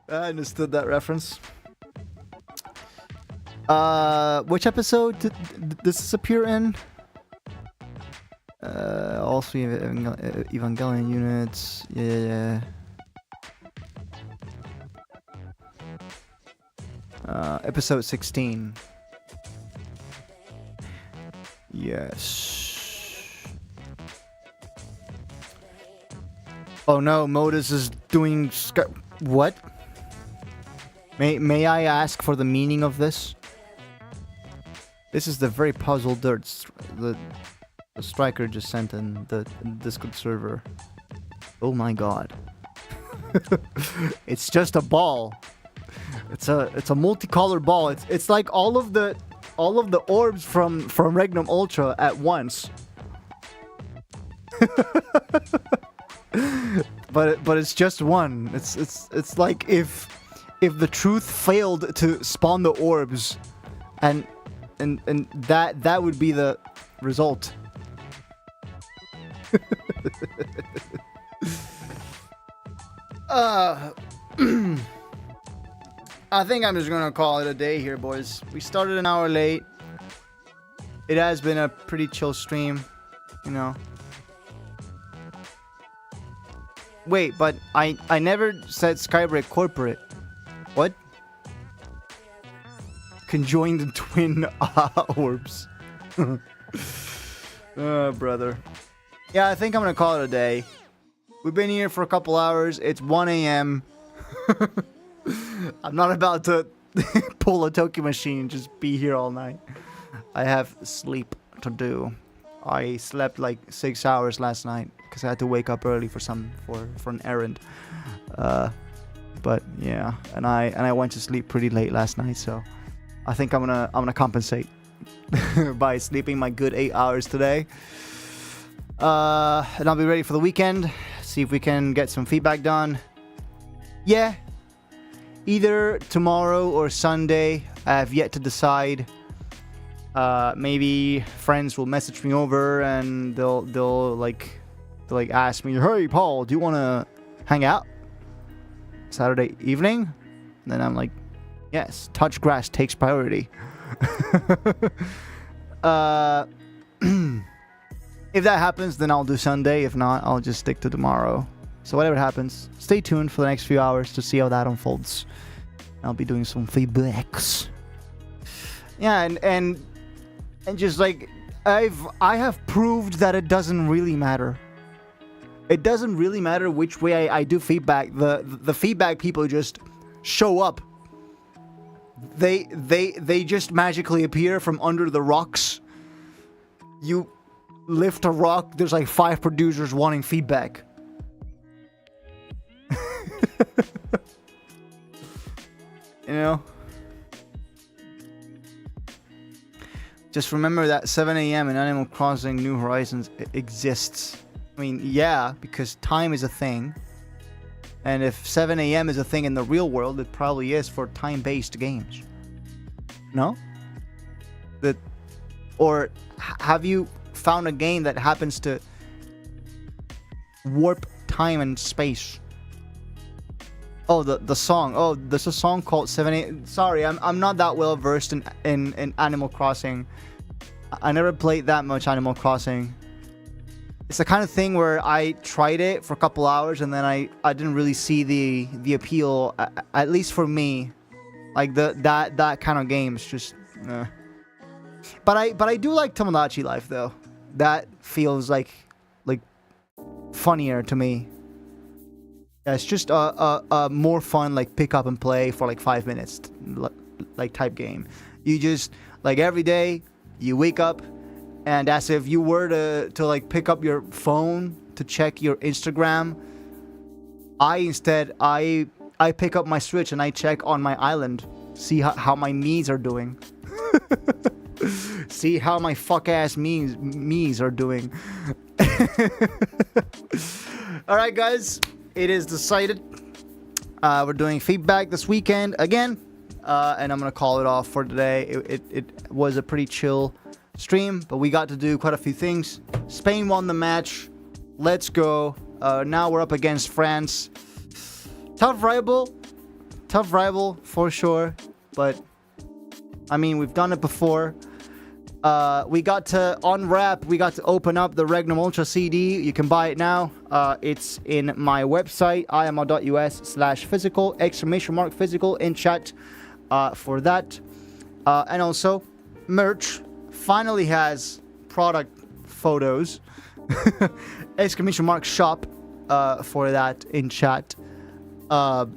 I understood that reference. Which episode did this appear in? Also Evangelion units. Yeah. Episode 16. Yes. Oh no, Modus is doing what? May I ask for the meaning of this? This is the very puzzle dirt the striker just sent in the Discord server. Oh my god. It's just a ball. It's a multicolored ball. It's like all of the orbs from Regnum Ultra at once. but it's just one. It's like if the truth failed to spawn the orbs, and that would be the result. I think I'm just gonna call it a day here, boys. We started an hour late. It has been a pretty chill stream, you know. Wait, but I never said Skybreak Corporate. What? Conjoined twin orbs. Oh, brother. Yeah, I think I'm gonna call it a day. We've been here for a couple hours. It's 1 a.m. I'm not about to pull a Tokyo machine and just be here all night. I have sleep to do. I slept like 6 hours last night because I had to wake up early for an errand. But yeah, and I went to sleep pretty late last night, so I think I'm gonna compensate by sleeping my good 8 hours today. And I'll be ready for the weekend. See if we can get some feedback done. Yeah. Either tomorrow or Sunday. I have yet to decide. Maybe friends will message me over and they'll ask me, "Hey Paul, do you want to hang out Saturday evening?" And then I'm like, "Yes, touch grass takes priority." If that happens, then I'll do Sunday. If not, I'll just stick to tomorrow. So whatever happens, stay tuned for the next few hours to see how that unfolds. I'll be doing some feedbacks. Yeah, and just like I have proved that it doesn't really matter. It doesn't really matter which way I do feedback. The feedback people just show up. They just magically appear from under the rocks. You lift a rock, there's like 5 producers wanting feedback. You know? Just remember that 7 a.m. in Animal Crossing New Horizons exists. I mean, yeah, because time is a thing. And if 7 a.m. is a thing in the real world, it probably is for time-based games. No? Or have you found a game that happens to warp time and space? Oh, the song. Oh, there's a song called 7 a.m. Sorry, I'm not that well versed in Animal Crossing. I never played that much Animal Crossing. It's the kind of thing where I tried it for a couple hours and then I didn't really see the appeal, at least for me. Like that kind of games just. But I do like Tomodachi Life though. That feels like funnier to me. Yeah, it's just a more fun like pick up and play for like 5 minutes like type game. You just like every day you wake up and as if you were to like pick up your phone to check your Instagram, I pick up my Switch and I check on my island, see how my Miis are doing. See how my fuck ass Miis are doing. Alright guys, it is decided. We're doing feedback this weekend again. And I'm gonna call it off for today. It was a pretty chill stream, but we got to do quite a few things. Spain won the match. Let's go. Now we're up against France. Tough rival for sure, but I mean, we've done it before. We got to unwrap, we got to open up the Regnum Ultra CD. You can buy it now. It's in my website, imo.us/physical, !physical in chat for that. And also, merch finally has product photos. !shop for that in chat. And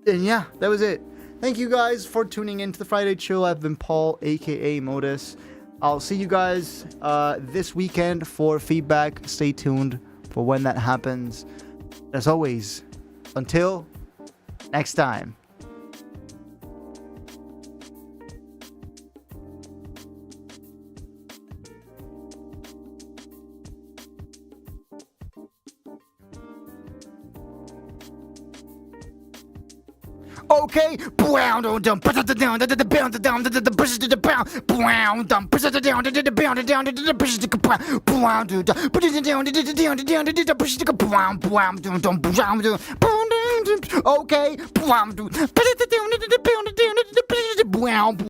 yeah, that was it. Thank you guys for tuning in to the Friday Chill. I've been Paul, aka Modus. I'll see you guys this weekend for feedback. Stay tuned for when that happens. As always, until next time. Okay, okay.